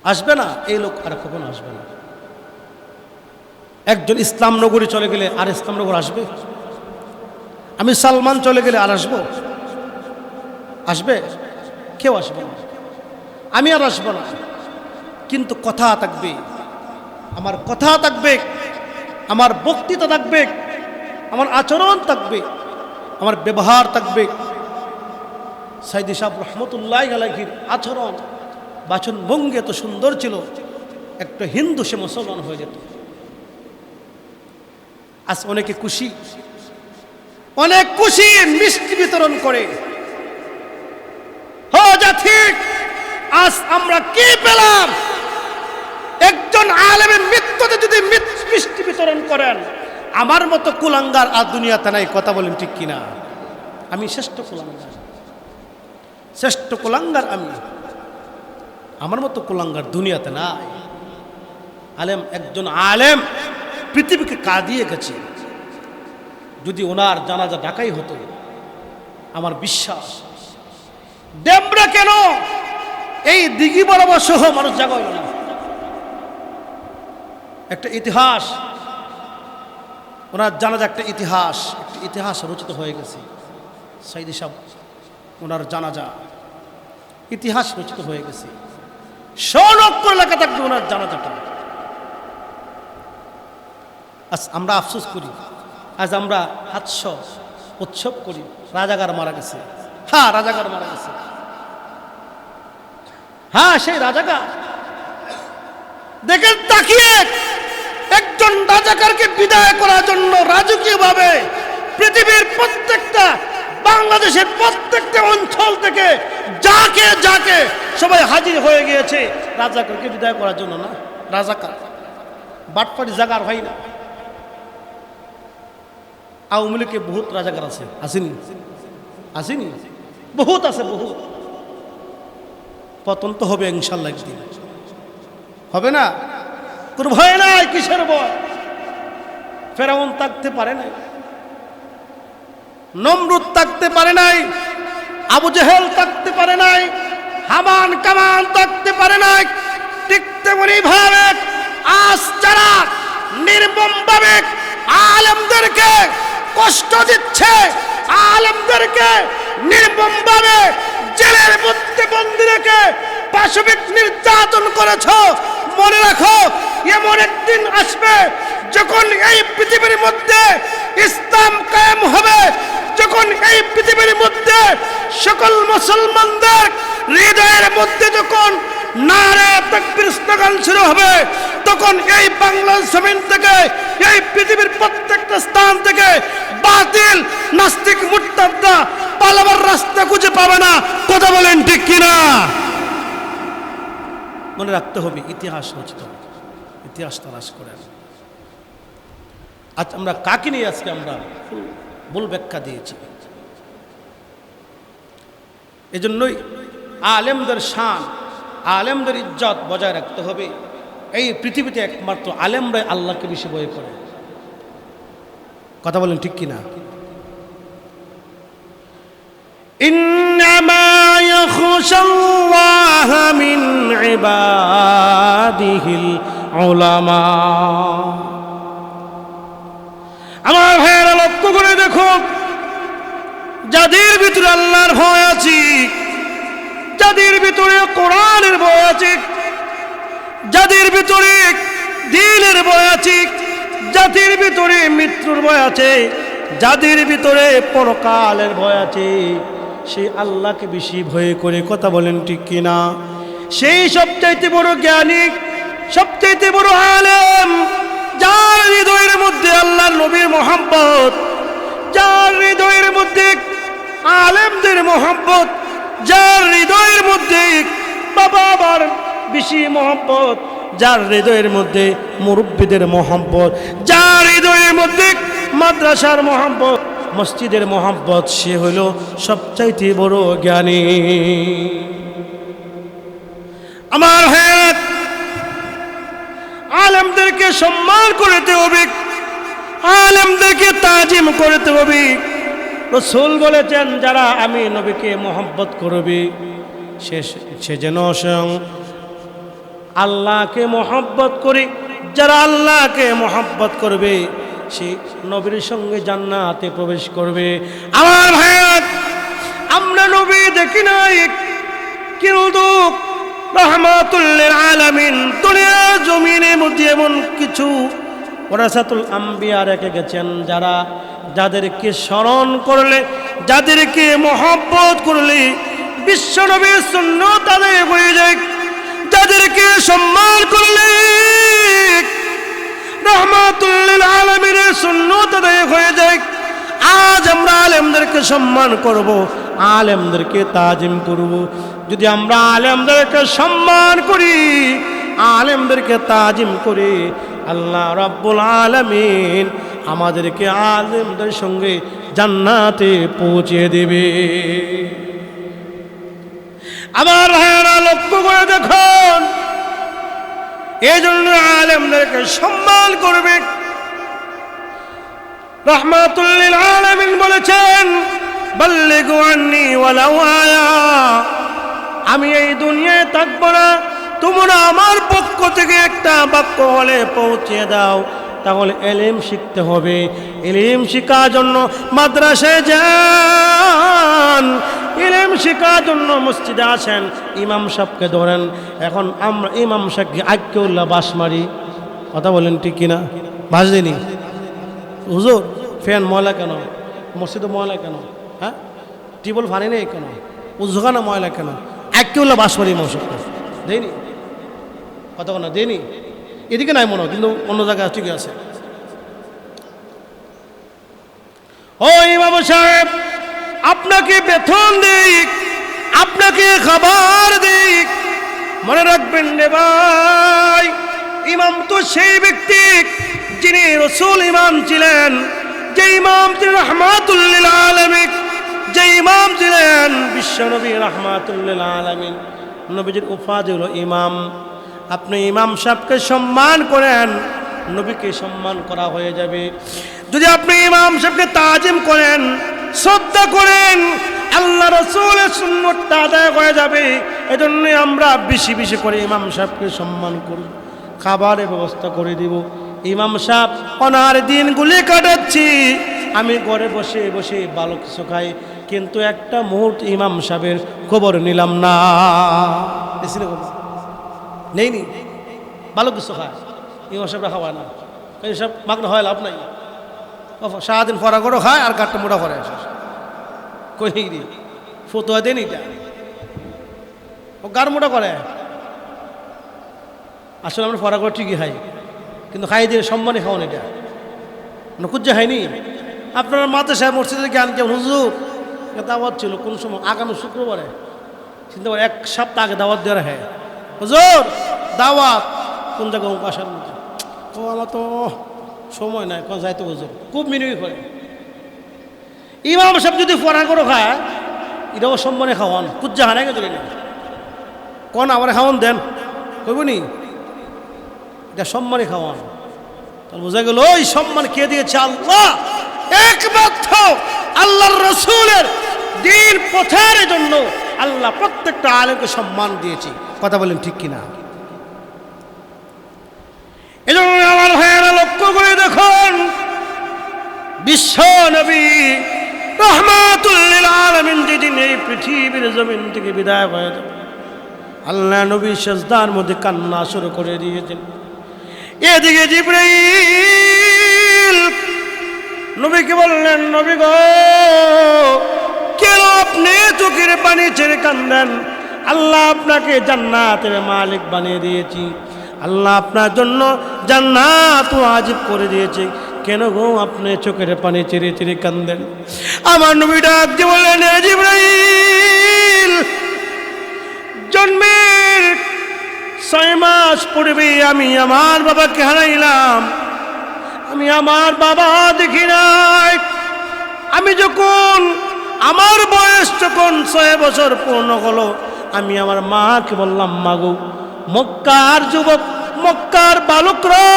আসবে না, এই লোক আর কখনো আসবে না। একজন ইসলাম নগরী চলে গেলে আর ইসলাম নগর আসবে? আমি সালমান চলে গেলে আর আসবো? আসবে? কেউ আসবে না, আমি আর আসবো না। কিন্তু কথা থাকবে, আমার কথা থাকবে, আমার বক্তৃতা থাকবে, আমার আচরণ থাকবে, আমার ব্যবহার থাকবে। সাইদি সাহেব রহমতুল্লাহ আলাইহির আচরণ বাচন ভঙ্গি এত সুন্দর ছিল, একটা হিন্দু সে মুসলমান হয়ে যেত। আজ অনেকে খুশি, অনেক খুশি, মিষ্টি বিতরণ করে। ঠিক আজ আমরা কি পেলাম? একজন আলেমের মৃত্যুতে যদি মিষ্টি বিতরণ করেন, আমার মতো কুলাঙ্গার আর দুনিয়াতে নাই। কথা বলেন ঠিক কিনা? আমি শ্রেষ্ঠ কুলাঙ্গার, শ্রেষ্ঠ কুলাঙ্গার আমি, আমার মতো কুলাঙ্গার দুনিয়াতে নাই। আলেম, একজন আলেম পৃথিবীকে কাঁদিয়ে গেছে। যদি ওনার জানাজা ডাকাই হতো, আমার বিশ্বাস ডেমরা কেন এই দিঘি বরাবর সহ মানুষ জাগা হইল না। একটা ইতিহাস, ওনার জানাজা একটা ইতিহাস রচিত হয়ে গেছে। সাইদি সাহেব ওনার জানাজা ইতিহাস রচিত হয়ে গেছে। 100 লক্ষ লেখা থাকবে ওনার জানাজাটা। আজ আমরা আফসোস করি, আজ আমরা হাস্য উৎসব করি। রাজাকার মারা গেছে, হ্যাঁ রাজাকার মারা গেছে, হ্যাঁ সেই রাজাকার। দেখেন তাকিয়ে, একজন রাজাকারকে বিদায় করার জন্য রাজকীয়ভাবে পৃথিবীর প্রত্যেকটা, বাংলাদেশের প্রত্যেকটা অঞ্চল থেকে যাকে যাকে সবাই হাজির হয়ে গিয়েছে রাজাকারকে বিদায় করার জন্য। না, রাজাকার বাটপাড়ি জাগার ভাই না। আওয়ামী লীগে বহুত রাজাকার আছে, আসেনি? আসেনি? বহুত আছে, বহুত। পতন তো হবে ইনশাল্লাহ, একদিন হবে না? তোর ভয় নাই, কিসের ভয়? ফেরাউন থাকতে পারে নাই, নমরুদ থাকতে পারে নাই, আবু জেহেল থাকতে পারে নাই, হামান কামান থাকতে পারে নাই। ঠিক তেমনি ভাবে আজ যারা নির্মমভাবে আলেমদেরকে কষ্ট দিচ্ছে, আলেমদেরকে নির্মমভাবে জেলের মধ্যে বন্দী রেখে পাশবিক নির্যাতন করেছ, মনে রাখো এমন একদিন আসবে যখন এই পৃথিবীর মধ্যে ইসলাম কায়েম হবে, যখন এই পৃথিবীর মধ্যে সকল মুসলমানদের হৃদয়ের মধ্যে যখন নারে তাকবীর স্লোগান শুরু হবে, তখন এই বাংলার জমিন থেকে, এই পৃথিবীর প্রত্যেকটা স্থান থেকে বাতিল নাস্তিক মুরতাদরা পালাবার রাস্তা খুঁজে পাবে না। কথা বলেন ঠিক কিনা? মনে রাখতে হবে, ইতিহাস রচিত, ইতিহাস তালাশ করেন। আজ আমরা কাকে নিয়ে আজকে আমরা ভুল ব্যাখ্যা দিয়েছি। এজন্যই আলেমদের শান, আলেমদের ইজ্জত বজায় রাখতে হবে। এই পৃথিবীতে একমাত্র আলেমরাই আল্লাহকে বেশি ভয় করে। কথা বলেন ঠিক কিনা? ইন্নামা ইয়াখশাল্লাহ মিন ইবাদিহিল উলামা। আমার ভাইয়েরা লক্ষ্য করে দেখো, যাদের ভিতরে আল্লাহর ভয় আছে, যাদের ভিতরে কোরআনের ভয় আছে, যাদের ভিতরে দ্বীনের ভয় আছে, যাদের ভিতরে মৃত্যুর ভয় আছে, যাদের ভিতরে পরকালের ভয় আছে, সে আল্লাহকে বেশি ভয় করে। কথা বলেন ঠিক কিনা? সেই সবচাইতে বড় জ্ঞানী, সবচাইতে বড় আলেম, যার হৃদয়ের মধ্যে আল্লাহর নবীর মহব্বত, যার হৃদয়ের মধ্যে আলেমদের মহব্বত, যার হৃদয়ের মধ্যে বাবা মার বেশি মহব্বত, যার হৃদয়ের মধ্যে মুরব্বীদের মহব্বত, যার হৃদয়ের মধ্যে মাদ্রাসার মহব্বত, মসজিদের মহব্বত, সে হইল সবচাইতে বড় জ্ঞানী। আমার হায়াত আলেমদেরকে সম্মান করতে হবে, আলেমদেরকে তাজিম করতে হবে। রাসূল বলেছেন, যারা আমি নবীকে মহব্বত করবে সে যেন স্বয়ং আল্লাহকে মহব্বত করে যারা আল্লাহকে মহব্বত করবে সে নবীর সঙ্গে জান্নাতে প্রবেশ করবে। আমার ভাইয়া, আমরা নবী দেখি নাই, কিন্তু রাহমাতুল লিল আলামিন দুনিয়া জমিনের মধ্যে এমন কিছু ওয়ারাসাতুল আম্বিয়া রেখে গেছেন যারা, যাদেরকে স্মরণ করলে, যাদেরকে মহব্বত করলে বিশ্ব নবীর সুন্নাত আদায় হয়ে যায়, যাদেরকে সম্মান করলে রাহমাতুল লিল আলামিনের সুন্নাত আদায় হয়ে যায়। আজ আমরা আলেমদেরকে সম্মান করব, আলেমদেরকে তাজিম করব। যদি আমরা আলেমদেরকে সম্মান করি, আলেমদেরকে তাজিম করি, আল্লাহ রাব্বুল আলামিন আমাদেরকে আলেমদের সঙ্গে জান্নাতে পৌঁছে দেবে। আমার ভাইয়েরা লক্ষ্য করে দেখুন, এই জন্য আলেমদেরকে সম্মান করবে। রাহমাতুল লিল আলামিন বলেছেন, বাল্লিগু আন্নি ওয়ালাউ আয়া, আমি এই দুনিয়ায় থাকবো না, তোমরা আমার পক্ষ থেকে একটা বাক্য হলে পৌঁছে দাও। তাহলে ইলম শিখতে হবে, ইলম শেখার জন্য মাদ্রাসায় যান, ইলম শেখার জন্য মসজিদে আসেন, ইমাম সাহেবকে ধরেন। এখন আমরা ইমাম সাহেবকে আইক্যউল্লাহ বাস মারি, কথা বলেন ঠিক কিনা? বাস দিনি হুজুর, ফ্যান ময়লা কেন, মসজিদে ময়লা কেন, হ্যাঁ টিউবওয়েল ফানি নেই কেন, উজগানা ময়লা কেন, আইক্যউল্লাহ বাস মারি ইমাম সাহেবকে দেয়নি, কথা না দেয়নি। এদিকে নাই মনে হয়, কিন্তু অন্য জায়গায় ঠিকই আছে। ও ইমাম সাহেব, আপনাকে বেতন দিক, আপনাকে খাবার দিক, মনে রাখবেন রে ভাই, ইমাম তো সেই ব্যক্তি যিনি রাসূল ইমাম ছিলেন, যে ইমাম ছিলেন রাহমাতুল লিল আলামিন, যে ইমাম ছিলেন বিশ্বনবী রাহমাতুল লিল আলামিন। নবীজির উপাধি হলো ইমাম। আপনি ইমাম সাহেবকে সম্মান করেন, নবীকে সম্মান করা হয়ে যাবে। যদি আপনি ইমাম সাহেবকে তাজিম করেন, শ্রদ্ধা করেন, আল্লাহ রাসূলের সুন্নাতটা আদায় হয়ে যাবে। এজন্য আমরা বেশি বেশি করে ইমাম সাহেবকে সম্মান করব, খাবারের ব্যবস্থা করে দিব। ইমাম সাহেব অনার দিনগুলি কাটাচ্ছি, আমি ঘরে বসে বসে ভালো কিছু খাই, কিন্তু একটা মুহূর্ত ইমাম সাহেবের খবর নিলাম না, নেই নি ভালো কিছু খায়, ইমাম সাহেবরা খাওয়ায় না, এইসব মাগনা হয় লাভ নাই। সারাদিন ফরা করে খায় আর কাঠটা মোটা করে কই দি ফতুয়া দেন, এটা ও গার মোটা করে। আসলে আমরা ফরা করে ঠিকই খাই, কিন্তু খাই দিয়ে সম্মানে খাওয়ান, এটা নকুজ্জা হয়নি। আপনারা মাদ্রাসায় মসজিদে জ্ঞান কেমন হুজুর দাওয়াত ছিল কোন সময়, আগামী শুক্রবারে, চিন্তা করে 1 সপ্তাহ আগে দাওয়াত দেওয়া হয়, হুজুর দাওয়াত কোন জায়গায় আসার মতো, ও আমার তো সময় নাই, কোন যাইতো হুজুর, খুব মিনুই করে। ইমাম সাহেব যদি ফরা করে খায়, এটাও সম্মানে খাওয়ান, কুজ্জা হারাই গেছে না, কোন আমার খাওয়ান দেন কইব নি, এটা সম্মানে খাওয়ান। তাহলে বোঝা গেল ওই সম্মান কে দিয়েছে? আল্লাহ। একমাত্র আল্লাহর রাসূলের দ্বীন প্রচারের জন্য আল্লাহ প্রত্যেকটা আলেমকে সম্মান দিয়েছে, কথা বলেন ঠিক কিনা? এজন্য আমার ভাইয়েরা লক্ষ্য করে দেখুন, বিশ্ব নবী রাহমাতুল লিল আলামিন যেদিন এই পৃথিবীর জমিন থেকে বিদায় হয়ে যাবে, আল্লাহ নবী সিজদার মধ্যে কান্না শুরু করে দিয়েছেন। এদিকে জিবরাইল নবীকে বললেন, নবী গো, কেন আপনি চোখের পানি ছেড়ে কান্দেন? আল্লাহ আপনাকে জান্নাতের মালিক বানিয়ে দিয়েছি, আল্লাহ আপনার জন্য জান্নাত ওয়াজিব করে দিয়েছে, কেন গো আপনি চোখের পানি ছেড়ে ছেড়ে কান্দেন? আমার নবী ডাক দিয়ে বললেন, জিবরাইল, জন্মের 6 মাস পূর্বে আমি আমার বাবাকে হারাইলাম, আমি আমার বাবা দেখি নাই। আমি যখন আমার বয়স যখন 6 বছর পূর্ণ হলো, আমি আমার মাকে বললাম, মা গো, মক্কার যুবক, মক্কার বালকরা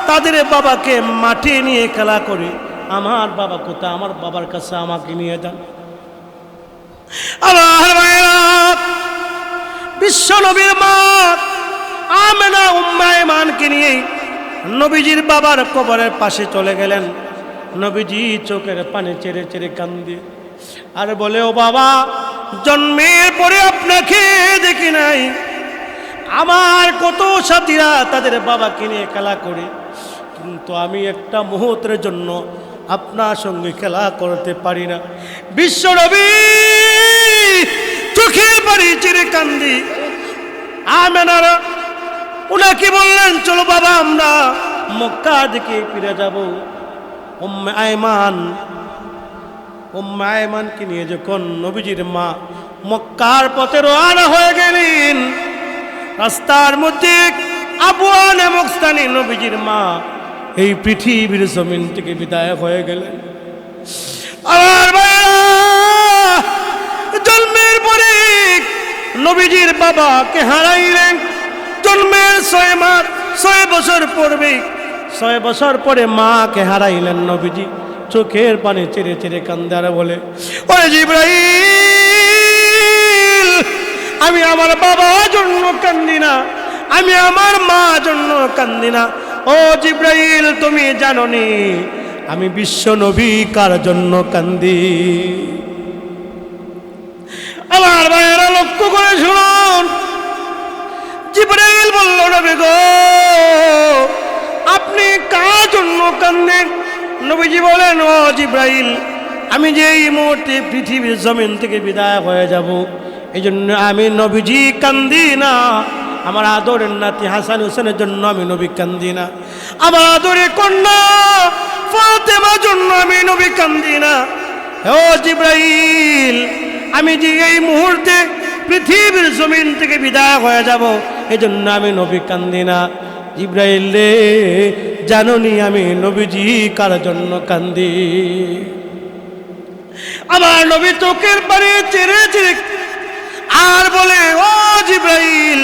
তাদের বাবাকে মাঠে নিয়ে খেলা করে, আমার বাবা কোথায়? আমার বাবার কাছে আমাকে নিয়ে যান। আমার ভাইরা, বিশ্ব নবীর মা আমেনা উম্মে ইমানকে নিয়ে নবীজির বাবার কবরের পাশে চলে গেলেন। নবীজি চোখের পানি চেড়ে চেড়ে কান্দে আর বলে, ও বাবা, জন্মের পরে আপনাকে দেখি নাই। আমার কত সাথীরা তাদের বাবাকে নিয়ে খেলা করে, কিন্তু আমি একটা মুহূর্তের জন্য আপনার সঙ্গে খেলা করতে পারি না। বিশ্ব নবী চোখের পানি চেড়ে কান্দি। আমেনারা উনাকে বললেন, চলো বাবা, আমরা মক্কা দিকে ফিরে যাব। উম্মে আয়মানকে নিয়ে যখন নবীজির মা মক্কার পথে রওনা হয়ে গেলেন, রাস্তার মধ্যে আবওয়া নামক স্থানে নবীজির মা এই পৃথিবীর জমিন থেকে বিদায় হয়ে গেলেন। আর জন্মের পরে নবীজির বাবাকে হারাইলেন। জন্মের 6 বছর পূর্বে, 6 বছর পরে মাকে হারাইলেন নবীজি। চোখের পানি চেড়ে চেড়ে কান্দে আর বলে, ওরে জিবরাইল, আমি আমার বাবার জন্য কান্দি না, আমি আমার মা জন্য কান্দি না। ও জিবরাইল, তুমি জানো নি আমি বিশ্ব নবী কার জন্য কান্দি? আমার ভাইয়েরা লক্ষ্য করে শুনুন। জিবরাইল বলল, নবী গো, আপনি কার জন্য কান্দেন? নবীজি বলেন, ও জিবরাইল, আমি যে এই মুহূর্তে পৃথিবীর জমিন থেকে বিদায় হয়ে যাব, এই জন্য আমি নবীজি কান্দি না। আমার আদরের নাতি হাসান হোসেনের জন্য আমি নবী কান্দি না। আমার আদরের কন্যা ফাতেমার জন্য আমি নবী কান্দি না। ও জিবরাইল, আমি যে এই মুহূর্তে পৃথিবীর জমিন থেকে বিদায় হয়ে যাব, এই জন্য আমি নবী কান্দি না। জিবরাইল রে, জানোনি আমি নবীজি কার জন্য কান্দি? আমার নবী চোখের পানি চেড়ে চেড়ে আর বলে, ও জিবরাইল,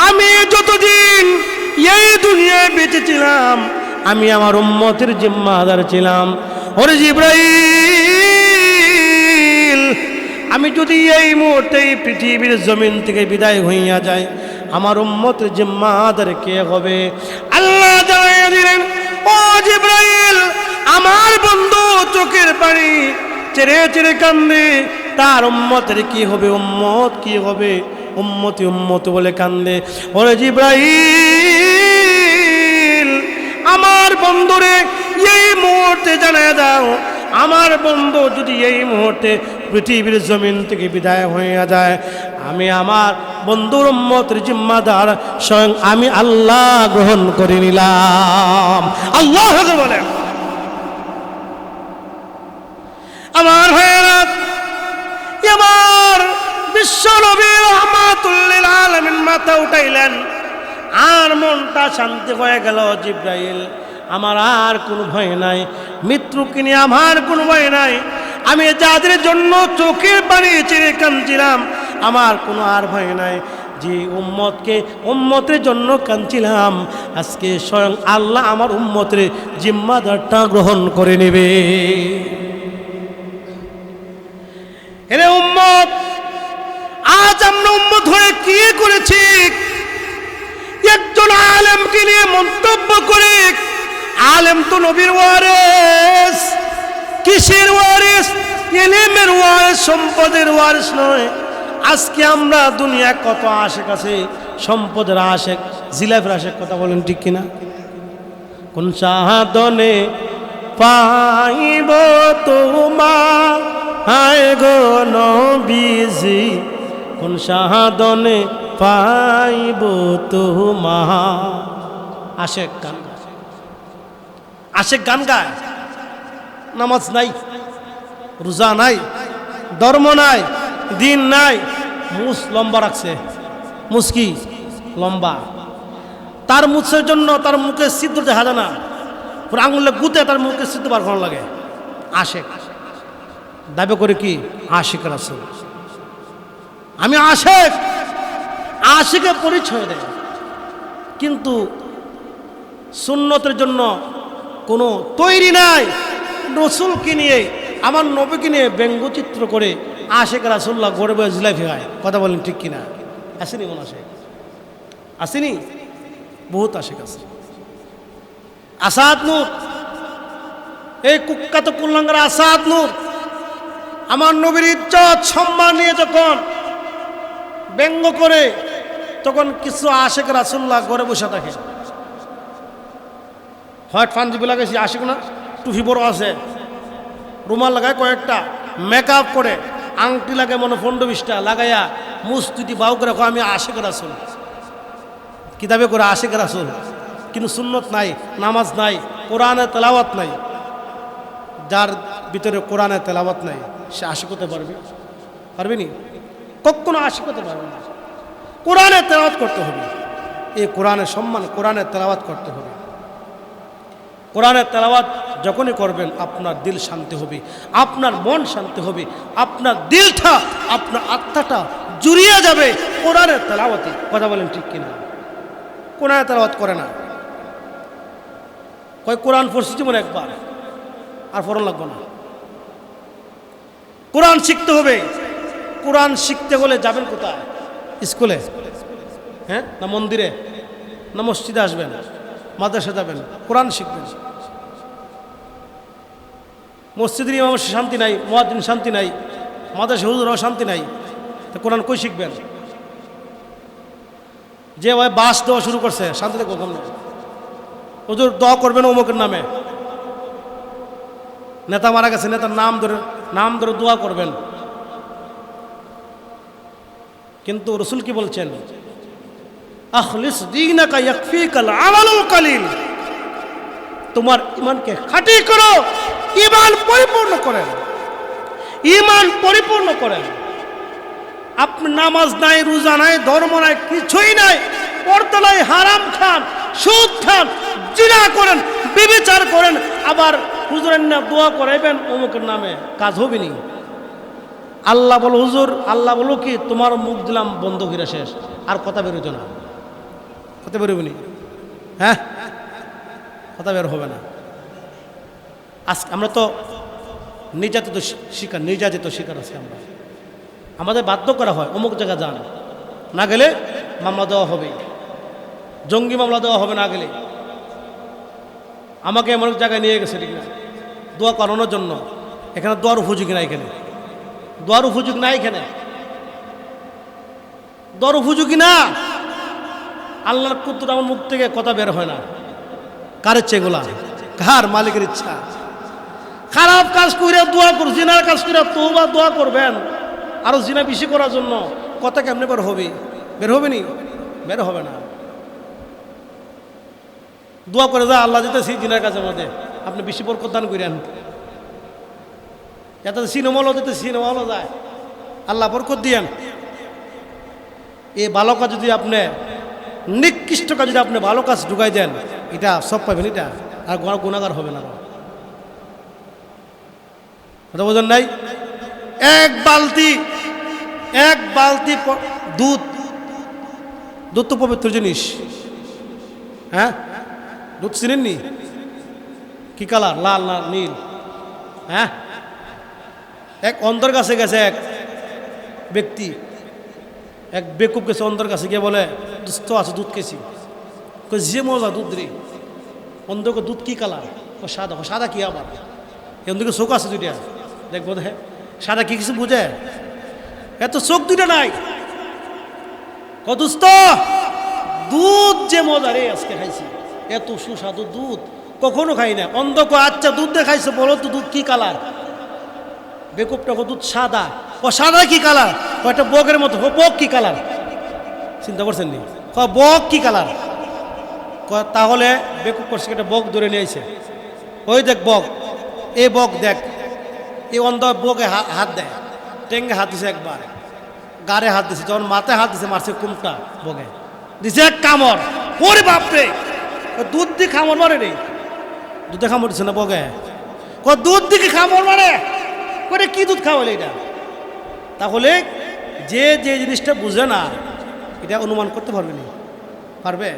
আমি যতদিন এই দুনিয়ায় বেঁচে ছিলাম, আমি আমার উম্মতের জিম্মাদার ছিলাম। ওরে জিবরাইল, আমি যদি এই মুহূর্তে পৃথিবীর জমিন থেকে বিদায় হইয়া যায়, আমার উম্মতের জিম্মাদার কে হবে? আল্লাহ জানাইয়া দিলেন, ও জিবরাইল, আমার বন্ধু চোখের পানি চেড়ে চেড়ে কান্দে, তার উম্মতের কি হবে? উম্মত কি হবে? উম্মতি উম্মত বলে কান্দে। ওরে জিবরাইল, আমার বন্ধুরে এই মুহূর্তে জানায় দাও, আমার বন্ধু যদি এই মুহূর্তে পৃথিবীর জমিন থেকে বিদায় হইয়া যায়, আমি আমার বন্ধুর উম্মতের জিম্মাদার স্বয়ং আমি আল্লাহ গ্রহণ করে নিলাম। আল্লাহ বলে, আমার ভাইয়েরা, আমার বিশ্ব নবী রাহমাতুল লিল আলামিন মাথা উঠাইলেন আর মনটা শান্তি হয়ে গেল। জিবরাইল, আমার আর কোনো ভয় নাই, মৃত্যুকে নিয়ে আমার কোনো ভয় নাই। আমি যাদের জন্য চোখের পানি চেড়ে কাঁদছিলাম, আমার কোনো আর ভয় নাই। যে উম্মতের জন্য কাঁদছিলাম, আজকে স্বয়ং আল্লাহ আমার উম্মতের জিম্মাদারটা গ্রহণ করে নেবে। এরে উম্মত, আজ আমরা উম্মত হয়ে কি করেছি? একজন আলেমকে নিয়ে মন্তব্য করে, আলেম তো নবীর ওয়ারিস। কিসের ওয়ারিস? ইলমের ওয়ারিস, সম্পদের ওয়ারিস নয়। আজকে আমরা দুনিয়া কত আশেক আছে, সম্পদের আশেক, জিলাফের আশেক, কথা বলেন ঠিক কিনা? কোন সাধনে পাইব তোমার হায় গো নবীজি, কোন সাধনে পাইব তোমার? আশেক গান, আশেক গান গায়, নামাজ নাই, রোজা নাই, ধর্ম নাই, দিন নাই, মুছ লম্বা রাখছে, মুছ কি লম্বা, তার মুছের জন্য তার মুখে সিদ্ধ দেখা যায় না, পুরো আঙুলে গুতে তার মুখে সিদ্ধ বার করা লাগে। আশেক দাবি করে কি আশিক রাসূল, আমি আশেক, আশিকে পরিচয় দেয়, কিন্তু সুন্নতের জন্য কোনো তৈরি নাই। রসুলকে নিয়ে, আমার নবীকে নিয়ে ব্যঙ্গচিত্র করে আশেক রাসূলুল্লাহ গড়ে বয়ে জিলাফি খায়, কথা বলেন ঠিক কিনা? আসেনি কোন আশেক? আসেনি? বহুত আশেক আছে। আসাদ নূর, এই কুখ্যাত কুল্লাঙ্গার আসাদ নূর আমার নবীর ইজ্জত সম্মান নিয়ে যখন ব্যঙ্গ করে, তখন কিছু আশেক রাসূলুল্লাহ ঘরে বসে থাকে। হোয়াইট পাঞ্জাবি লাগাইছি, আশেক না, টুপি বড় আছে, রুমাল লাগায় কয়েকটা, মেকআপ করে, আংটি লাগে মনে 15-20টা লাগাইয়া মুস্তুতি বাউ করে আমি আশেক রাসূল, কিতাবে করে আশেক রাসূল, কিন্তু সুন্নত নাই, নামাজ নাই, কোরআনে তেলাওয়াত নাই। যার ভিতরে কোরআনে তেলাওয়াত নাই সে আশিক হতে পারবে নি? কখনো আশিক হতে পারবে না। কোরআনে তেলাওয়াত করতে হবে, এই কোরআনের সম্মান, কোরআনে তেলাওয়াত করতে হবে। কোরআনে তেলাওয়াত যখনই করবেন আপনার দিল শান্তি হবে, আপনার মন শান্তি হবে, আপনার দিলটা, আপনার আত্মাটা জুড়িয়ে যাবে কোরআনের তেলাওয়াতে। কথা বলেন ঠিক কিনা? কোরআনে তেলাওয়াত করে না, কয় কোরআন পড়ছি জীবনে একবার, আর পড়া লাগবে না। কোরআন শিখতে হবে। কোরআন শিখতে হলে যাবেন কোথায়? স্কুলে, হ্যাঁ, না মন্দিরে, না মসজিদে আসবেন, মাদ্রাসা যাবেন, কোরআন শিখবেন। মসজিদের ইমামের শান্তি নাই, মুয়াজ্জিন শান্তি নাই, মাদ্রাসা হুজুরও শান্তি নাই, তা কোরআন কই শিখবেন? যে ভাই বাস দেওয়া শুরু করছে, শান্তিতে কখন হুজুর দোয়া করবেন অমুকের নামে, নেতা মারা গেছে, নেতার নাম ধরে দোয়া করবেন। কিন্তু রাসূল কি বলছেন? আখলিস দীনাকা ইয়াকফিকাল আমালুল কালিল, তোমার ঈমানকে খাঁটি করো, ঈমান পরিপূর্ণ করেন, ঈমান পরিপূর্ণ করেন। আপনি নামাজ নাই, রোজা নাই, ধর্ম নাই, কিছুই নাই, পর্দা নাই, হারাম খান, সুদ খান, জিনা করেন, ব্যভিচার করেন, আবার হুজুরের না দোয়া করাইবেন অমুকের নামে, কাজ হবে নি। আল্লাহ বলো হুজুর, আল্লাহ বলো কি তোমার মুখ দিলাম বন্ধ করে শেষ, আর কথা বেরোতো না, কথা বেরোবে নি, হ্যাঁ, কথা বের হবে না। আজকে আমরা তো নির্যাতিত শিকার আছি আমরা, আমাদের বাধ্য করা হয় অমুক জায়গা যান, না গেলে মামলা দেওয়া হবে, জঙ্গি মামলা দেওয়া হবে না গেলে। আমাকে এমন এক জায়গায় নিয়ে গেছে, ঠিক না, দোয়া করানোর জন্য। এখানে দোয়ার উপযোগী না, এখানে দোয়ার উপযোগী না, এখানে দোয়ার উপযোগী না। আল্লাহর কুদরত আমার মুখ থেকে কথা বের হয় না। কার ইচ্ছে এগুলা? কার? মালিকের ইচ্ছা। খারাপ কাজ করে দোয়া কর, জিনার কাজ করে তওবা দোয়া করবেন, আরো জিনা বেশি করার জন্য কথা কেমনে বের হবে? বের হবে নি? বের হবে না। দোয়া করে যা আল্লাহ দিতেছি জিনার কাজের মধ্যে আপনি বেশি বরকত দান করেন, এত সিনেমালও দিতে সিনেমালও যায়, আল্লাহ বরকত দিয়েন। এই ভালো কাজ যদি আপনি, নিকৃষ্ট কাজ যদি আপনি ভালো কাজ ঢুকাই দেন, এটা সব পাবেন, এটা আর গুণাগার হবে না। কথা বোঝেন নাই? এক বালতি দুধ তো পবিত্র জিনিস, হ্যাঁ, দুধ চিনেননি? কি কালার? লাল না নীল? হ্যাঁ, এক অন্ধর কাছে গেছে এক ব্যক্তি, এক বেকুব গেছে অন্ধর কাছে গিয়ে বলে, দুস্থ আছে দুধ খেয়েছি, যে মজা দুধ রে। অন্ধকে দুধ কি কালার? সাদা। সাদা কি আবার? অন্ধকে চোখ আছে দুইটা, দেখবো হ্যাঁ, সাদা কি কিছু বুঝে? এত চোখ দুইটা নাই। দুস্থ দুধ যে মজা রে, আজকে খাইছি, এত সুস্বাদু দুধ কখনো খাই না। অন্ধকে আচ্ছা দুধ দেখাইছে, বলো তো দুধ কি কালার? বেকুবটা দুধ সাদা। সাদা কি কালার? একটা বগের মতো। বক কি কালার? চিন্তা করছেন নি? বক কি কালার? তাহলে বেকুব করছে, একটা বক ধরে নিয়েছে, ওই দেখ বক, এই বক দেখ। এই অন্ধ বকে হাত দেয়, টেঙ্গে হাত দিছে, একবার গাড়ে হাত দিছে, যখন মাথায় হাত দিছে মারছে কুমটা বকে দিছে এক কামড়। ওরে বাপরে, দুধ দিয়ে খামড় মারে রে, দুধে খামড় দিছে না বকে, দুধ দিকে খামড় মারে করে, কি দুধ খাওয়ালে এটা? তাহলে যে জিনিসটা বুঝে না, এটা অনুমান করতে পারবে না, পারবে?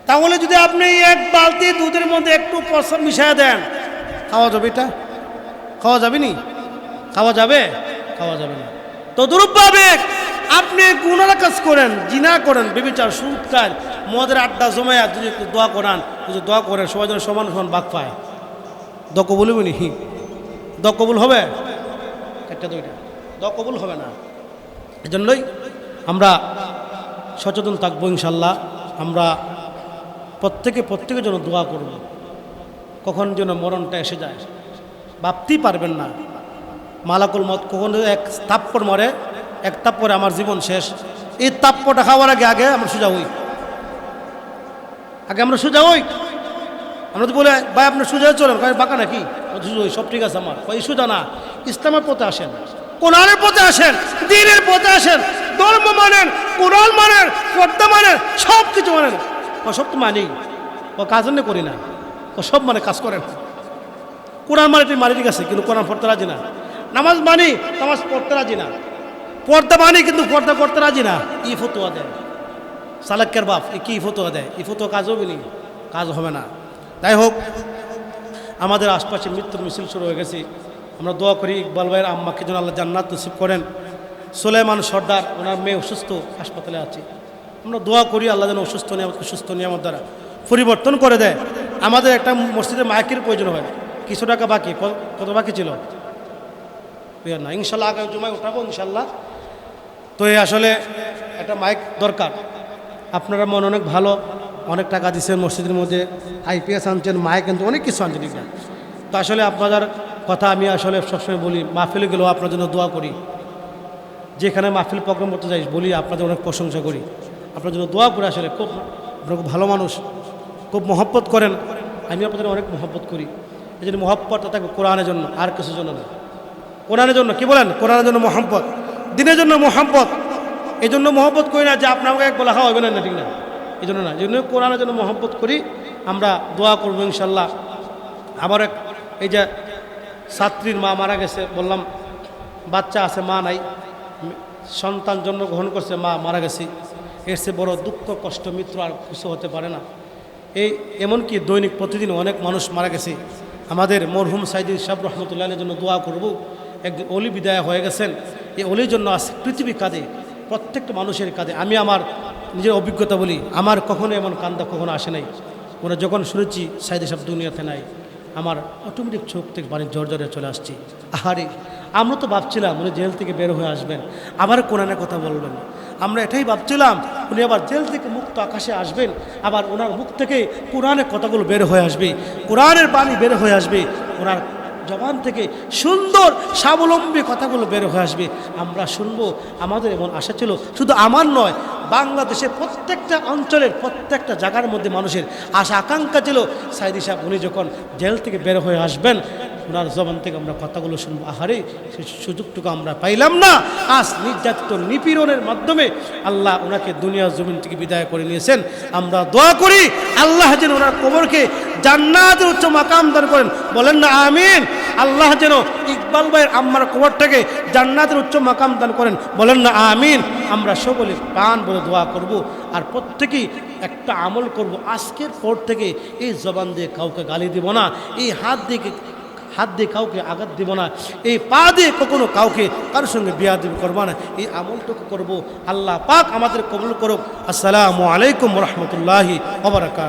তাহলে যদি আপনি এক বালতি দুধের মধ্যে একটু পয়সা মিশিয়ে দেন, খাওয়া যাবে? এটা খাওয়া যাবে নি? খাওয়া যাবে? খাওয়া যাবে না। তো দুরূপভাবে আপনি গুনাহ কাজ করেন, জিনা করেন, ব্যভিচার, সুদ খান, মদের আড্ডা জমায়া যদি একটু দোয়া করান, যদি দোয়া করেন সবাই যেন সমান সমান বাক পায়, দোয়া কবুল হবে নি? দোয়া কবুল হবে? একটা দুইটা দোয়া কবুল হবে না। এজন্যই আমরা সচেতন থাকবো ইনশাল্লাহ। আমরা প্রত্যেকের জন্য দোয়া করব, কখন যেন মরণটা এসে যায় ভাবতেই পারবেন না। মালাকুল মত কখন এক তাপ্পর মরে, এক তাপ্পরে আমার জীবন শেষ। এই তাপ্পরটা খাওয়ার আগে আমরা সোজা হই, আমরা সোজা হই। আমরা তো বলে ভাই আপনি সোজা চলেন, বাঁকা নাকি? সোজা হই, সব ঠিক আছে আমার। এই সোজা না, ইসলামের পথে আসেন, কোরআনের পথে আসেন, দ্বীনের পথে আসেন, ধর্ম মানেন, কোরআন মানেন, পর্দা মানেন, সব কিছু মানেন। সব তো মানি, কাজ জন্য করি না, সব মানে কাজ করেন। কোরআন মানে তুই মানি ঠিক আছে, কিন্তু কোরআন পড়তে রাজি না। নামাজ মানি, নামাজ পড়তে রাজি না। পর্দা মানি, কিন্তু পর্দা করতে রাজি না। ই ফতোয়া দেয় সালাক্কের বাপ, কি ফতোয়া দেয়? এই ফতোয়া কাজ হবে নি? কাজ হবে না। তাই হোক, আমাদের আশপাশে মৃত্যুর মিছিল শুরু হয়ে গেছে। আমরা দোয়া করি ইকবাল ভাইয়ের আম্মাকে যেন আল্লাহ জান্নাত নসিব করেন। সুলাইমান সর্দার, ওনার মেয়ে অসুস্থ, হাসপাতালে আছে। আমরা দোয়া করি আল্লাহ যেন সুস্থ নিয়ামত দ্বারা পরিবর্তন করে দেয়। আমাদের একটা মসজিদের মাইকের প্রয়োজন হয়, কিছু টাকা বাকি, কত বাকি ছিল না, ইনশাল্লাহ আগামী জুমায় উঠাবো ইনশাল্লাহ। তো এই আসলে একটা মাইক দরকার। আপনারা মন অনেক ভালো, অনেক টাকা দিচ্ছেন মসজিদের মধ্যে, আইপিএস আনছেন, মাইক আনছেন, অনেক কিছু আনছেন। তো আসলে আপনাদের কথা আমি আসলে সবসময় বলি, মাহফিলে গেলেও আপনার জন্য দোয়া করি। যেখানে মাহফিল প্রোগ্রাম করতে যাই বলি আপনাদের অনেক প্রশংসা করি, আপনার জন্য দোয়া করে। আসলে খুব আপনার খুব ভালো মানুষ, খুব মহব্বত করেন, আমি আপনাদের অনেক মহব্বত করি। এই জন্য মহব্বতটা থাকবে কোরআনের জন্য, আর কিছুর জন্য না। কোরআনের জন্য, কি বলেন? কোরআনের জন্য মহব্বত, দিনের জন্য মহব্বত। এই জন্য মহব্বত করি না যে আপনাকে এক বলা হবে না, ঠিক না, এই জন্য না। এই জন্য কোরআনের জন্য মহব্বত করি। আমরা দোয়া করবো ইনশাল্লাহ। আবার এই যে ছাত্রীর মা মারা গেছে, বললাম বাচ্চা আছে, মা নাই, সন্তান জন্মগ্রহণ করছে, মা মারা গেছে। এর চেয়ে বড় দুঃখ, কষ্ট, মৃত্যু আর কিছু হতে পারে না। এমনকি দৈনিক প্রতিদিন অনেক মানুষ মারা গেছে। আমাদের মরহুম সাইদি সাহেব রহমতুল্লাহের জন্য দোয়া করব। একজন অলি বিদায় হয়ে গেছেন, এই অলির জন্য আছে পৃথিবী কাঁদে, প্রত্যেকটা মানুষের কাঁদে। আমি আমার নিজের অভিজ্ঞতা বলি, আমার কখনো এমন কান্দা কখনো আসে নাই। ওরা যখন শুনেছি সাইদি সাহেব দুনিয়াতে নাই, আমার অটোমেটিক চোখ থেকে পানি জর্জরে চলে আসছি। আহারে, আমরা তো ভাবছিলাম উনি জেল থেকে বের হয়ে আসবেন, আবার কোরআনের কথা বলবেন। আমরা এটাই ভাবছিলাম উনি আবার জেল থেকে মুক্ত আকাশে আসবেন, আবার ওনার মুখ থেকে কোরআনের কথাগুলো বের হয়ে আসবে, কোরআনের বাণী বের হয়ে আসবে, ওনার জবান থেকে সুন্দর স্বাবলম্বী কথাগুলো বের হয়ে আসবে, আমরা শুনবো। আমাদের এমন আশা ছিল, শুধু আমার নয়, বাংলাদেশের প্রত্যেকটা অঞ্চলের প্রত্যেকটা জায়গার মধ্যে মানুষের আশা আকাঙ্ক্ষা ছিল সাইদি সাহেব উনি যখন জেল থেকে বের হয়ে আসবেন, ওনার জবান থেকে আমরা কথাগুলো শুনবো। আহারে, সেই সুযোগটুকু আমরা পাইলাম না। আজ নির্যাতিত নিপীড়নের মাধ্যমে আল্লাহ ওনাকে দুনিয়ার জমিন থেকে বিদায় করে নিয়েছেন। আমরা দোয়া করি আল্লাহ যেন ওনার কবরকে জান্নাতের উচ্চ মাকাম দান করেন, বলেন না আমিন। আল্লাহ যেন ইকবাল ভাইয়ের আম্মার কবরটাকে জান্নাতের উচ্চ মাকাম দান করেন, বলেন না আমিন। আমরা সকলে প্রাণ বলে দোয়া করব, আর প্রত্যেকেই একটা আমল করব। আজকের পর থেকে এই জবান দিয়ে কাউকে গালি দিব না, এই হাত দিয়ে কাউকে আঘাত দিব না, এই পা দিয়ে কখনো কাউকে কারোর সঙ্গে বিয়াদবি করবো না। এই আমলটুকু করব। আল্লাহ পাক আমাদের কবুল করুক। আসসালামু আলাইকুম রহমতুল্লাহি ওয়া বারাকাতুহু।